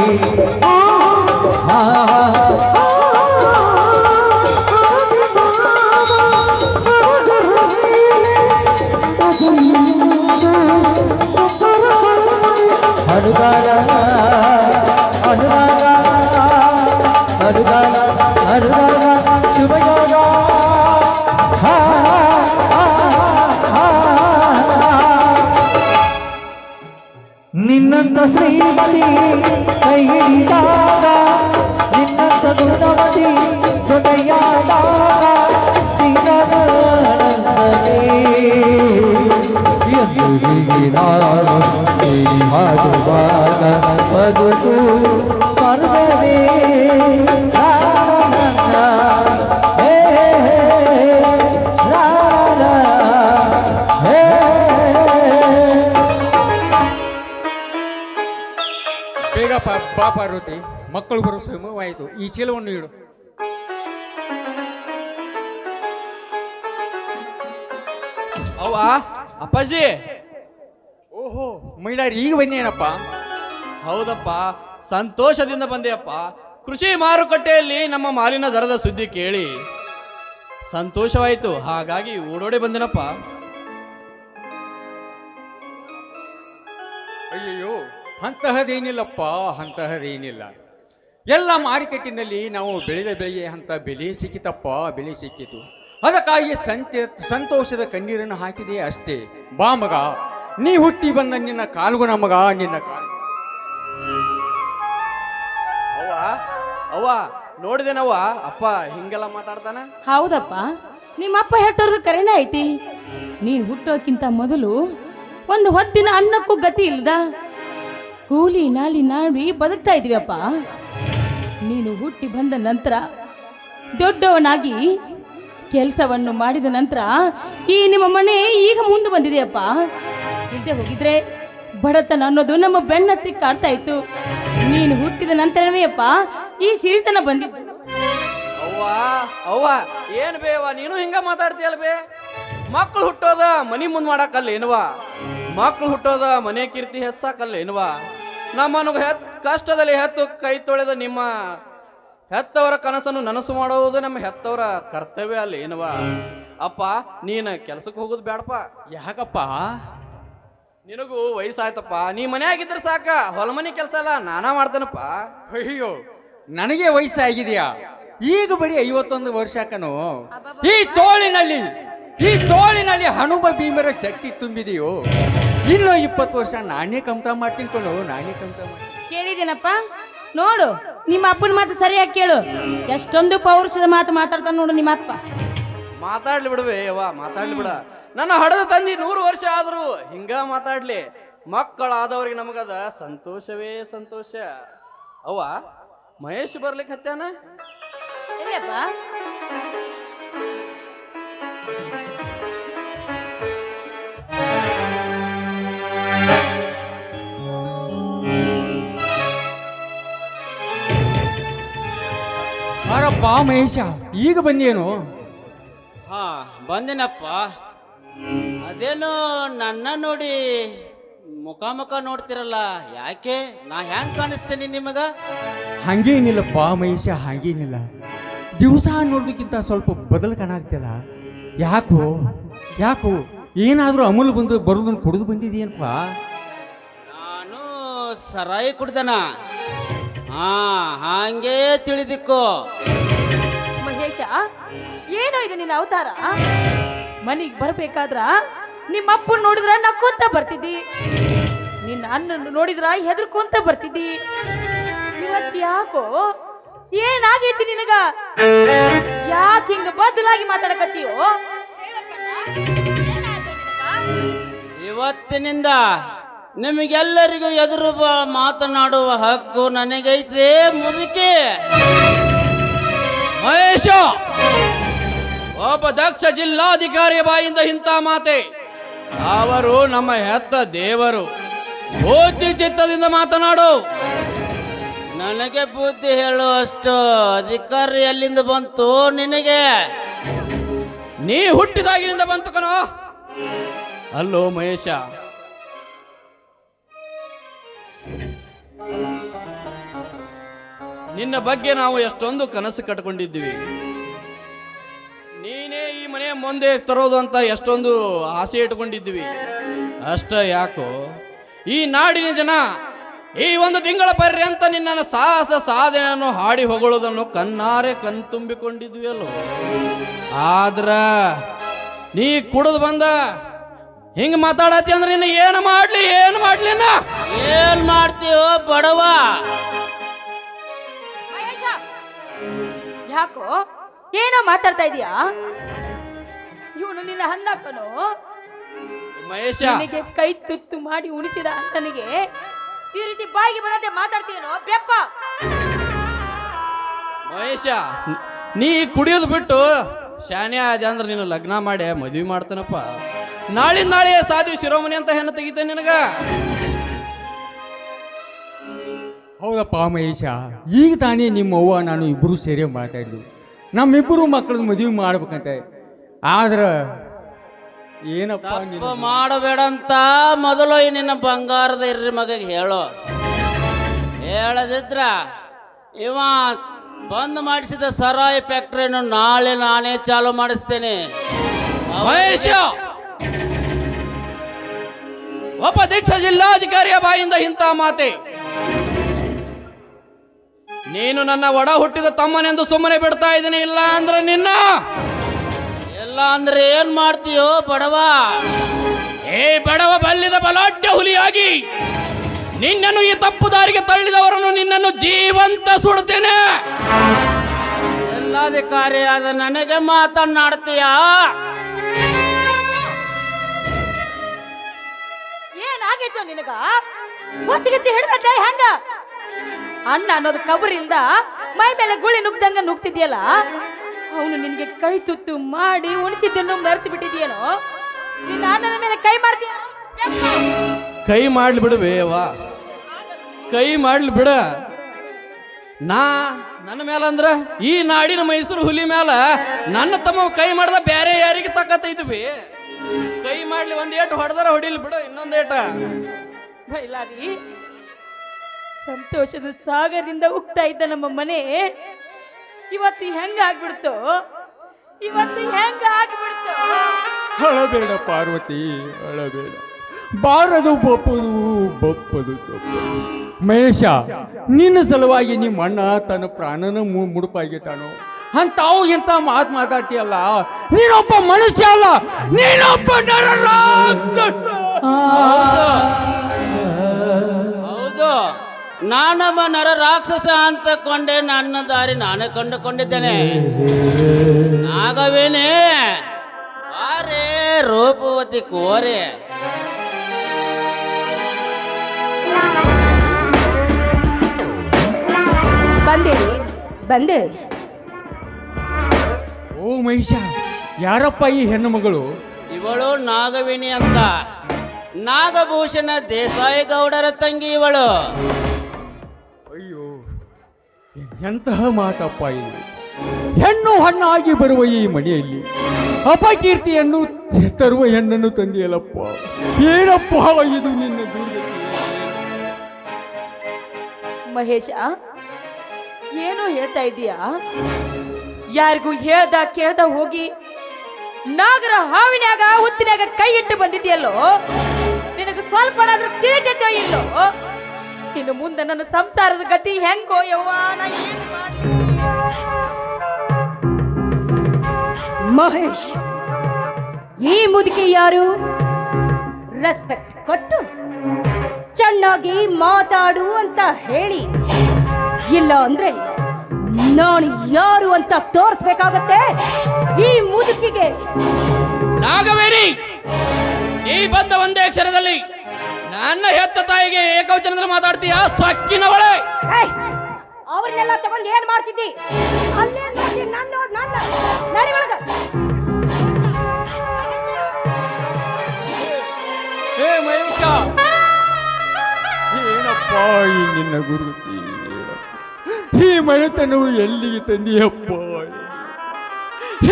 ಅನುಗಾಲ ಅನುರಾಗ ಅನುಗಾಲ ಅನುರಾಗ ಶುಭಯೋಗ ನಿನ್ನಂತ ಶ್ರೀಮತಿ ಕೈ ಹಿಡಿದಾಗ ನಿನ್ನಂತ ಗುಣವತಿ ಜೊತೆಯಾದಾಗ ದಿನವೇ ಎಂದು ಹೀಗೆ ನಾನು ಸೇರಿ ಮಾಡುವಾಗ ಬದುಕು ಸ್ವರ್ಗವೇ ಹೇ ಬೇಗ ಬಾ ಪಾರ್ವತಿ, ಮಕ್ಕಳು ಬರೋ ಸಮಯವಾಯಿತು. ಈ ಚೀಲವನ್ನು ಇಡು. ಅವ್ವ ಅಪ್ಪಾಜಿ. ಓಹೋ ಮೈಲಾರಿ, ಈಗ ಬಂದೇನಪ್ಪ? ಹೌದಪ್ಪ, ಸಂತೋಷದಿಂದ ಬಂದೆಯಪ್ಪ. ಕೃಷಿ ಮಾರುಕಟ್ಟೆಯಲ್ಲಿ ನಮ್ಮ ಮಾಲಿನ ದರದ ಸುದ್ದಿ ಕೇಳಿ ಸಂತೋಷವಾಯಿತು, ಹಾಗಾಗಿ ಓಡೋಡಿ ಬಂದೆನಪ್ಪ. ಅಯ್ಯಯ್ಯೋ, ಅಂತಹದೇನಿಲ್ಲಪ್ಪ, ಅಂತಹದೇನಿಲ್ಲ. ಎಲ್ಲ ಮಾರುಕಟ್ಟೆಯಲ್ಲಿ ನಾವು ಬೆಳೆದ ಬೆಳೆಗೆ ಅಂತ ಬೆಲೆ ಸಿಕ್ಕಿತಪ್ಪ, ಬೆಲೆ ಸಿಕ್ಕಿತು. ಅದಕ್ಕಾಗಿ ಸಂತೋಷದ ಕಣ್ಣೀರನ್ನು ಹಾಕಿದೆ ಅಷ್ಟೇ. ಬಾ ಮಗ, ನೀ ಹುಟ್ಟಿ ಬಂದ ನಿನ್ನ ಕಾಲ್ಗುಣ ಮಗ, ನಿನ್ನ ಕಾಲು. ಅವ್ವ ನೋಡಿದೇನವ್ವ, ಅಪ್ಪ ಹಿಂಗೆಲ್ಲ ಮಾತಾಡ್ತಾನ? ಹೌದಪ್ಪ, ನಿಮ್ಮಪ್ಪ ಹೇಳ್ತಾರದು ಕರೆನೇ ಐತಿ. ನೀನು ಹುಟ್ಟೋಕ್ಕಿಂತ ಮೊದಲು ಒಂದು ಹೊತ್ತಿನ ಅನ್ನಕ್ಕೂ ಗತಿ ಇಲ್ದ ಕೂಲಿ ನಾಲಿ ನಾಡಿ ಬದುಕ್ತಾ ಇದ್ವಿಯಪ್ಪ. ನೀನು ಹುಟ್ಟಿ ಬಂದ ನಂತರ ದೊಡ್ಡವನಾಗಿ ಕೆಲಸವನ್ನು ಮಾಡಿದ ನಂತರ ಈ ನಿಮ್ಮ ಮನೆ ಈಗ ಮುಂದೆ ಬಂದಿದೆಯಪ್ಪ. ಇಲ್ಲದೆ ಹೋಗಿದ್ರೆ ಬಡತನ ಅನ್ನೋದು ನಮ್ಮ ಬೆನ್ನತ್ತಿ ಕಾಡ್ತಾ ಇತ್ತು. ನೀನು ಹುಟ್ಟಿದ ನಂತರವೇ ಅಪ್ಪ ಈ ಸಿರಿತನ ಬಂದಿದ್ದು. ಅವ್ವ ಏನ್ ಬೇವ ನೀನು ಹಿಂಗ ಮಾತಾಡ್ತೀಯಲ್ ಬೇ? ಮಕ್ಕಳು ಹುಟ್ಟೋದ ಮನಿ ಮುಂದ್ ಮಾಡಕ್ಕಲ್ಲ ಏನ್ವಾ? ಮಕ್ಕಳು ಹುಟ್ಟೋದ ಮನೆ ಕೀರ್ತಿ ಹೆಚ್ಚಾಕಲ್ಲ ಏನ್ವಾ? ನಮ್ಮನ್ನು ಕಷ್ಟದಲ್ಲಿ ಹೆತ್ತು ಕೈ ತೊಳೆದ ನಿಮ್ಮ ಹೆತ್ತವರ ಕನಸನ್ನು ನನಸು ಮಾಡುವುದು ನಮ್ಮ ಹೆತ್ತವರ ಕರ್ತವ್ಯ ಅಲ್ಲ ಏನವಾ? ಅಪ್ಪ ನೀನು ಕೆಲ್ಸಕ್ಕೆ ಹೋಗೋದು ಬೇಡಪ್ಪ. ಯಾಕಪ್ಪ? ನಿನಗೂ ವಯಸ್ಸಾಯ್ತಪ್ಪ, ನೀ ಮನೆಯಾಗಿದ್ರೆ ಸಾಕ, ಹೊಲಮನಿ ಕೆಲಸ ಎಲ್ಲ ನಾನಾ ಮಾಡ್ತೇನಪ್ಪ. ಅಯ್ಯೋ, ನನಗೆ ವಯಸ್ಸಾಗಿದೆಯಾ? ಈಗ ಬರೀ 51 ವರ್ಷಕ್ಕನು ಈ ತೋಳಿನಲ್ಲಿ ಹನುಮ ಭೀಮರ ಶಕ್ತಿ ತುಂಬಿದೆಯೋ? ಇನ್ನು 20 ವರ್ಷ ನಾನೇ ಕಮ್ತಾ ಮಾಡ್ತೀನಿ ಕೊಂಡು, ನಾನೇ ಕಮ್ತಾ ಮಾಡ್ತೀನಿ. ಕೇಳಿದೇನಪ್ಪ? ನೋಡು, ನಿಮ್ಮ ಅಪ್ಪನ ಮಾತು ಸರಿಯಾಗಿ ಕೇಳು. ಎಷ್ಟೊಂದು ಪೌರುಷದ ಮಾತು ಮಾತಾಡ್ತಾನೆ ನೋಡು ನಿಮ್ಮ ಅಪ್ಪ. ಮಾತಾಡ್ಲಿ ಬಿಡುವೆ ಯವ್ವ, ಮಾತಾಡ್ಲಿ ಬಿಡ. ನನ್ನ ಹಡದ ತಂದಿ 100 ವರ್ಷ ಆದರೂ ಹಿಂಗ ಮಾತಾಡ್ಲಿ. ಮಕ್ಕಳಾದವ್ರಿಗೆ ನಮಗದ ಸಂತೋಷವೇ ಸಂತೋಷ. ಅವ್ವ ಮಹೇಶ್ ಬರ್ಲಿಕ್ಕೆ ಹತ್ಯಾನ? ಯಾರಪ್ಪ ಮಹೇಶ, ಈಗ ಬಂದೇನು? ಹಾ ಬಂದೇನಪ್ಪ. ಅದೇನೋ ನನ್ನ ನೋಡಿ ಮುಖ ನೋಡ್ತಿರಲ್ಲ, ಯಾಕೆ? ನಾ ಹ್ಯಾಂಗ್ ಕಾಣಿಸ್ತೇನೆ ನಿಮಗ? ಹಂಗೇನಿಲ್ಲಪ್ಪ ಮಹೇಶ, ಹಂಗೇನಿಲ್ಲ. ದಿವಸ ನೋಡೋದಕ್ಕಿಂತ ಸ್ವಲ್ಪ ಬದಲು ಕಾಣಾಗ್ತಿಲ್ಲ. ಯಾಕೋ ಏನಾದರೂ ಅಮೂಲ್ ಬಂದು ಬರೋದನ್ನು ಕುಡಿದು ಬಂದಿದೀಯನಪ್ಪ? ನಾನು ಸರಾಯಿ ಕುಡ್ದನ. ಹಂಗೇ ತಿಳಿದಿಕ್ಕೋ. ಮಹೇಶ, ಏನೋ ಇದು ನಿನ್ನ ಅವತಾರ? ಮನಿಗೆ ಬರ್ಬೇಕಾದ್ರ ನಿಮ್ಮ ಅಪ್ಪನ ನೋಡಿದ್ರ ನಕ್ಕೊಂತ ಬರ್ತಿದ್ದಿ, ನಿನ್ನ ಅಣ್ಣನ ನೋಡಿದ್ರ ಹೆದರ್ಕೊಂತ ಬರ್ತಿದ್ದಿ. ಇವತ್ತು ಯಾಕೋ ಏನಾಗೈತಿ ನಿನಗ? ಯಾಕೆ ಹಿಂಗ ಬದಲಾಗಿ ಮಾತಾಡಕತ್ತೀಯೋ? ಇವತ್ತಿನಿಂದ ನಿಮಗೆಲ್ಲರಿಗೂ ಎದುರು ಮಾತನಾಡುವ ಹಕ್ಕು ನನಗೈತೆ ಮುದುಕಿ. ಮಹೇಶ, ಒಬ್ಬ ದಕ್ಷ ಜಿಲ್ಲಾಧಿಕಾರಿಯ ಬಾಯಿಂದ ಇಂಥ ಮಾತೆ. ಅವರು ನಮ್ಮ ಹೆತ್ತ ದೇವರು. ಬುದ್ಧಿ ಚಿತ್ತದಿಂದ ಮಾತನಾಡು. ನನಗೆ ಬುದ್ಧಿ ಹೇಳುವಷ್ಟು ಅಧಿಕಾರ ಎಲ್ಲಿಂದ ಬಂತು ನಿನಗೆ? ನೀ ಹುಟ್ಟಿದಾಗಿನಿಂದ ಬಂತು ಕಣೋ. ಅಲ್ಲೋ ಮಹೇಶ, ನಿನ್ನ ಬಗ್ಗೆ ನಾವು ಎಷ್ಟೊಂದು ಕನಸು ಕಟ್ಕೊಂಡಿದ್ದೀವಿ. ನೀನೇ ಈ ಮನೆ ಮುಂದೆ ತರೋದು ಅಂತ ಎಷ್ಟೊಂದು ಆಸೆ ಇಟ್ಕೊಂಡಿದ್ದೀವಿ. ಅಷ್ಟ ಯಾಕೋ ಈ ನಾಡಿನ ಜನ ಈ ಒಂದು ತಿಂಗಳ ಪರ್ಯಂತ ನಿನ್ನ ಸಾಹಸ ಸಾಧನೆಯನ್ನು ಹಾಡಿ ಹೊಗಳೋದನ್ನು ಕಣ್ಣಾರೆ ಕಣ್ತುಂಬಿಕೊಂಡಿದ್ವಿ ಅಲ್ಲೋ. ಆದ್ರ ನೀ ಕುಡಿದು ಬಂದ ಹಿಂಗ ಮಾತಾಡತಿ ಅಂದ್ರೆ ನಿನ್ನ ಏನು ಮಾಡ್ಲಿ ಏನ್ ಮಾಡ್ತೀವೋ ಬಡವ? ಮಹೇಶ, ಯಾಕೋ ಏನೋ ಮಾತಾಡ್ತಾ ಇದೀಯಾ? ಇವನು ನಿನ್ನ ಹಣ್ಣಕ್ಕನು. ಮಹೇಶ, ನಿನಗೆ ಕೈ ತುತ್ತು ಮಾಡಿ ಉಣಿಸಿದ ಅಣ್ಣನಿಗೆ ಈ ರೀತಿ ಬಾಯಿಗೆ ಬಂದಂತೆ ಮಾತಾಡ್ತೀಯನೋ ಬೆಪ್ಪ? ಮಹೇಶ, ನೀ ಕುಡಿಯೋದು ಬಿಟ್ಟು ಶಾನೆ ಆದ ಅಂದ್ರೆ ನೀನು ಲಗ್ನ ಮಾಡಿ ಮದ್ವೆ ಮಾಡ್ತಾನಪ್ಪ. ನಾಳೆ ಸಾಧ್ವಿ ಶಿರೋಮಣಿ ಅಂತ ಹೆಣ್ಣು ತೆಗಿತೇನೆ ನಿನಗ. ಹೌದಪ್ಪ ಮಹೇಶ, ಈಗ ತಾನೇ ನಿಮ್ಮ ಅವ್ವ ನಾನು ಇಬ್ಬರು ಸೇರಿ ಮಾತಾಡಿದ್ವಿ. ನಮ್ಮಿಬ್ಬರು ಮಕ್ಕಳನ್ನ ಮದುವೆ ಮಾಡ್ಬೇಕಂತ. ಆದ್ರೆ ಏನಪ್ಪ ತಪ್ಪು ಮಾಡಬೇಡಂತ ಮೊದಲು ಈ ನಿನ್ನ ಬಂಗಾರದ ಇರ್ರಿ ಮಗಗೆ ಹೇಳೋ. ಹೇಳದಿದ್ರ ಇವ ಬಂದ್ ಮಾಡಿಸಿದ ಸರಾಯಿ ಫ್ಯಾಕ್ಟ್ರಿಯನ್ನು ನಾಳೆ ನಾನೇ ಚಾಲು ಮಾಡಿಸ್ತೇನೆ. ಮಹೇಶ, ಒಬ್ಬ ದೀಕ್ಷಾ ಜಿಲ್ಲಾಧಿಕಾರಿಯ ಬಾಯಿಂದ ಇಂಥ ಮಾತೆ. ನೀನು ನನ್ನ ಒಡ ಹುಟ್ಟಿದ ತಮ್ಮನೆಂದು ಸುಮ್ಮನೆ ಬಿಡ್ತಾ ಇದ್ದೀನಿ. ಇಲ್ಲ ಅಂದ್ರೆ ಏನ್ ಮಾಡ್ತೀಯೋ ಬಡವ? ಬಡವ ಬಲ್ಲಿದ ಬಲಾಢ್ಯ ಹುಲಿಯಾಗಿ ನಿನ್ನನ್ನು ಈ ತಪ್ಪು ದಾರಿಗೆ ತಳ್ಳಿದವರನ್ನು ನಿನ್ನನ್ನು ಜೀವಂತ ಸುಡ್ತೇನೆ. ಜಿಲ್ಲಾಧಿಕಾರಿಯಾದ ನನಗೆ ಮಾತನಾಡ್ತೀಯಾ? ಏನಾಗೈತೋ ನಿನಗ? ಹೊಚ್ಚಿಗಿಚ್ಚಿ ಹಿಡ್ದತ್ತೆ ಹೆಂಗ? ಅಣ್ಣ ಅನ್ನೋದು ಕಬರ್ ಇಲ್ದ ಮೈ ಮೇಲೆ ಗುಳಿ ನುಗ್ದಂಗ ನುಗ್ತಿದ್ಯಲ್ಲ, ಅವನು ನಿನ್ಗೆ ಕೈ ತುತ್ತು ಮಾಡಿ ಉಣಿಸಿದ್ದನ್ನು ಮರ್ತು ಬಿಟ್ಟಿದ್ಯೇನೋ? ನಿನ್ನ ಅಣ್ಣನ ಮೇಲೆ ಕೈ ಮಾಡ್ತೀಯ? ಕೈ ಮಾಡ್ಲಿ ಬಿಡುವೇವ, ಕೈ ಮಾಡ್ಲಿ ಬಿಡ. ನನ್ನ ಮೇಲೆ ಅಂದ್ರ ಈ ನಾಡಿನ ಮೈಸೂರು ಹುಲಿ ಮೇಲ ನನ್ನ ತಮ್ಮ ಕೈ ಮಾಡ್ದ ಬೇರೆ ಯಾರಿಗೆ ತಕ್ಕತೈತಿ? ಕೈ ಮಾಡ್ಲಿ, ಒಂದ್ ಏಟು ಹೊಡೆದಾರ ಹೊಡಿಲಿ ಬಿಡು, ಇನ್ನೊಂದ್ ಏಟ. ಬೈಲಾರಿ, ಸಂತೋಷದ ಸಾಗರದಿಂದ ಉಗ್ತಾ ಇದ್ದ ನಮ್ಮ ಮನೆ ಇವತ್ತು ಹೆಂಗ ಆಗ್ಬಿಡ್ತು? ಅಳಬೇಡ ಪಾರ್ವತಿ, ಅಳಬೇಡ. ಬಾರದು ಬಪ್ಪದು ಮಹೇಶ, ನಿನ್ನ ಸಲುವಾಗಿ ನಿಮ್ಮ ಅಣ್ಣ ತನ್ನ ಪ್ರಾಣನ ಮುಡುಪಾಗಿದ್ದಾನು ಅಂತಾವು ಇಂಥ ಮಾತಾಡ್ತೀಯಲ್ಲ. ನೀನೊಬ್ಬ ಮನುಷ್ಯ ಅಲ್ಲ, ನೀನೊಬ್ಬ ನರರಾಕ್ಷಸ. ಹೌದು, ನಾನೊಬ್ಬ ನರ ರಾಕ್ಷಸ ಅಂತಕೊಂಡೆ ನನ್ನ ದಾರಿ ನಾನೇ ಕಂಡುಕೊಂಡಿದ್ದೇನೆ. ನಾಗವೇನೆ ಬಾರೇ ರೂಪವತಿ ಕೋರೆ. ಬಂದೆ. ಓ ಮಹೇಶ, ಯಾರಪ್ಪ ಈ ಹೆಣ್ಣು ಮಗಳು? ಇವಳು ನಾಗವೇಣಿ ಅಂತ, ನಾಗಭೂಷಣ ದೇಸಾಯಿ ಗೌಡರ ತಂಗಿ ಇವಳು. ಅಯ್ಯೋ, ಎಂತಹ ಮಾತಪ್ಪ ಇದು. ಹೆಣ್ಣು ಹಣ್ಣಾಗಿ ಬರುವ ಈ ಮನೆಯಲ್ಲಿ ಅಪಕೀರ್ತಿಯನ್ನು ತರುವ ಹೆಣ್ಣನ್ನು ತಂದಿಯಲ್ಲಪ್ಪ. ಏನಪ್ಪ ಇದು ನಿನ್ನ ದುರ್ಗತಿ? ಮಹೇಶ, ಏನು ಹೇಳ್ತಾ ಇದೀಯಾ? ಯಾರಿಗೂ ಹೇಳ್ದ ಕೇಳ್ದ ಹೋಗಿ ನಾಗರ ಹಾವಿನ್ಯಾಗ ಹುತ್ತಿನ್ಯಾಗ ಕೈ ಇಟ್ಟು ಬಂದಿದ್ಯಲ್ಲೋ, ನಿನಗೆ ಸ್ವಲ್ಪನಾದ್ರೂ ತಿಳಿತೈತೋ ಇಲ್ಲೋ? ಇನ್ನು ಮುಂದೆ ನನ್ನ ಸಂಸಾರದ ಗತಿ ಹೆಂಗೋ ಯವ್ವ, ನಾ ಏನು ಮಾಡ್ಲಿ? ಮಹೇಶ್, ಈ ಮುದುಕಿ ಯಾರು? ರೆಸ್ಪೆಕ್ಟ್ ಕೊಟ್ಟು ಚೆನ್ನಾಗಿ ಮಾತಾಡು ಅಂತ ಹೇಳಿ, ಇಲ್ಲ ಅಂದ್ರೆ ನಾನು ಯಾರು ಅಂತ ತೋರಿಸ್ಬೇಕಾಗತ್ತೆ ಈ ಮುದುಕಿಗೆ. ನಾಗವೇಣಿ, ನೀ ಬಂದ ಒಂದೇ ಅಕ್ಷರದಲ್ಲಿ ನನ್ನ ಹೆತ್ತ ತಾಯಿಗೆ ಏಕವಚನದಲ್ಲಿ ಮಾತಾಡ್ತೀಯ? ಸೊಕ್ಕಿನವಳೆ. ಅವ್ರನ್ನೆಲ್ಲ ತಗೊಂಡು ಏನ್ ಮಾಡ್ತಿದ್ದಿ? ಅಲ್ಲೇನ್ ಮಾಡ್ತೀನಿ? ನನ್ನ ನೋಡ್, ನನ್ನ ನಡಿ ಒಳಗ. ಹೇ ಮಹೇಶ, ಏನಪ್ಪ ಈ ನಿನ್ನ ಗುರುತಿ? ಈ ಮನೆತನವು ಎಲ್ಲಿಗೆ ತಂದಿಯಪ್ಪ?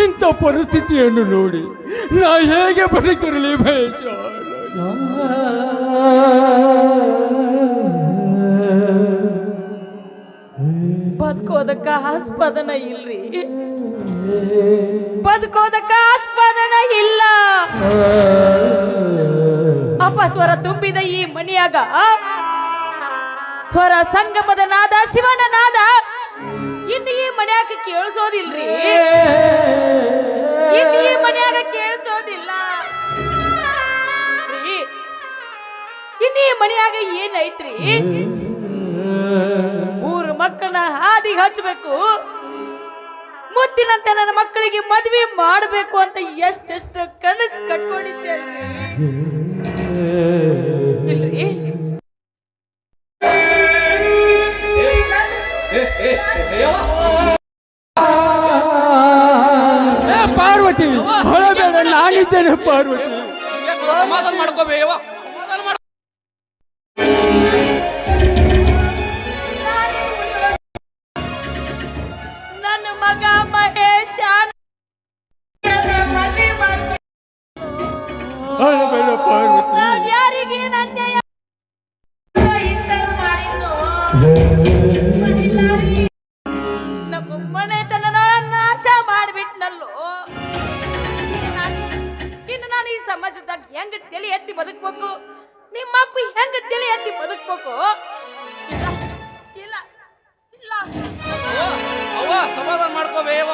ಇಂಥ ಪರಿಸ್ಥಿತಿಯನ್ನು ನೋಡಿ ನಾ ಹೇಗೆ ಬದುಕಿರಲಿ ಮಹೇಶ? ಬದುಕೋದಕ್ಕ ಆಸ್ಪದನ ಇಲ್ರಿ, ಬದುಕೋದಕ್ಕ ಆಸ್ಪದನ ಇಲ್ಲ. ಅಪಸ್ವರ ತುಂಬಿದ ಈ ಮನೆಯಾಗ ಸ್ವರ ಸಂಗಮದ ನಾದ, ಶಿವನ ನಾದ ಇನ್ನು ಈ ಮನ್ಯಾಗ ಕೇಳಿಸೋದಿಲ್ರಿ, ಇನ್ನು ಈ ಮನ್ಯಾಗ ಕೇಳಿಸೋದಿಲ್ಲ. ಇನ್ನು ಈ ಮನ್ಯಾಗ ಏನೈತ್ರಿ? ಮೂರು ಮಕ್ಕಳನ್ನ ಹಾದಿಗೆ ಹಚ್ಚಬೇಕು, ಮುತ್ತಿನಂತೆ ನನ್ನ ಮಕ್ಕಳಿಗೆ ಮದುವೆ ಮಾಡಬೇಕು ಅಂತ ಎಷ್ಟೆಷ್ಟು ಕನಸು ಕಟ್ಕೊಂಡಿದ್ದೆ ಇಲ್ರಿ. ಪಾರ್ವತಿ, ಹೊರಬೇಡ, ನಾನಿದ್ದೇನೆ ಪಾರ್ವತಿ. ಸಮಾಧಾನ ಮಾಡ್ಕೋಬೇಕವ, ಸಮಾಧಾನ ಮಾಡ. ನನ್ನ ಮಗ ಮಹೇಶ ಹೊರಬೇಡ ಪಾರ್ವತಿ. ನಾವ್ ಯಾರಿಗೆ ಅನ್ಯಾಯ ನಮ್ಮ ಮನೆತನ ನಾಶ ಮಾಡಿಬಿಟ್ನಲ್ಲೋ. ಇನ್ನು ನಾನು ಈ ಸಮಾಜದಾಗ ಹೆಂಗ ತಲೆ ಎತ್ತಿ ಬದುಕ್ಬೇಕು? ನಿಮ್ಮ ಅಪ್ಪ ಹೆಂಗ ತಲೆ ಎತ್ತಿ ಬದುಕ್ಬೇಕು? ಇಲ್ಲ ಇಲ್ಲ ಇಲ್ಲ, ಅವ್ವ ಸಮಾಧಾನ ಮಾಡ್ಕೋಬೇಕವ.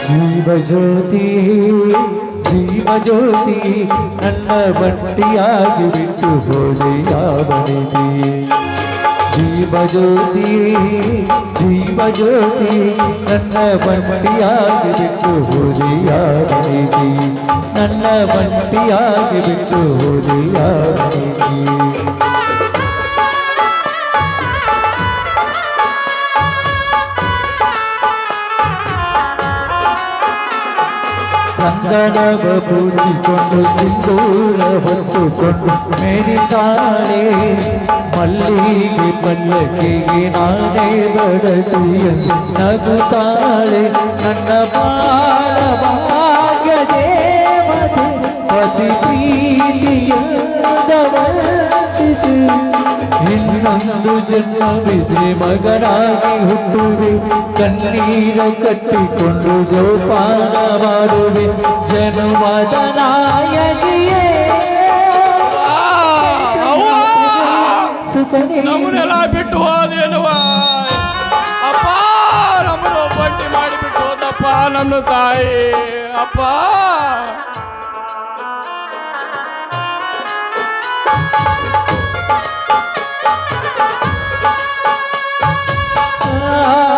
ಜೀವ ಜ್ಯೋತಿ, ಜೀವ ಜ್ಯೋತಿ, ನನ್ನ ಬಂಟಿಯಾಗಿ ಬಿಟ್ಟು ಹೋದೆ ಯಾವನಿಗೆ? ಜೀವ ಜ್ಯೋತಿ, ಜೀವ ಜ್ಯೋತಿ, ನನ್ನ ಬಂಟಿಯಾಗಿ ಬಿಟ್ಟು ಹೋದೆ ಯಾವನಿಗೆ? ನನ್ನ ಬಂಟಿಯಾಗಿ ಬಿಟ್ಟು ಹೋದೆ ಯಾವನಿಗೆ? ಚಂದನವ ಪೂಸಿಕೊಂಡು ಸಿಂಧೂರ ಹೊತ್ತುಕೊಂಡು ಮೇರಿತಾಳೆ ಮಲ್ಲಿಗೆ ಪಲ್ಲಕ್ಕಿಗೆ ನಾನೇ ಬಡತಿಯನ್ನು ನಗುತ್ತಾಳೆ. ನನ್ನ ಬಾಳ ಭಾಗ್ಯ ದೇವತೆ ಪತಿ ಪ್ರೀತಿಯಿಂದ ವಂಚಿತೆ. ಇನ್ನೊಂದು ಜನ್ಮವಿದೆ ಮಗನಾಗಿ ಹುಟ್ಟುವೆ, ಕಣ್ಣೀರ ಕಟ್ಟಿಕೊಂಡು ಜೋಪಾನ ಮಾಡುವೆ ಜನುಮದ ನಾಯಕಿಯೇ. ನಮ್ಮನ್ನೆಲ್ಲ ಬಿಟ್ಟು ಹೋದೇನುವ ಅಪ್ಪ, ನಮ್ಮನ್ನು ಬಡ್ಡಿ ಮಾಡಿಬಿಟ್ಟು ಹೋದಪ್ಪ ನನ್ನ ತಾಯಿ. ಅಪ್ಪ ಆ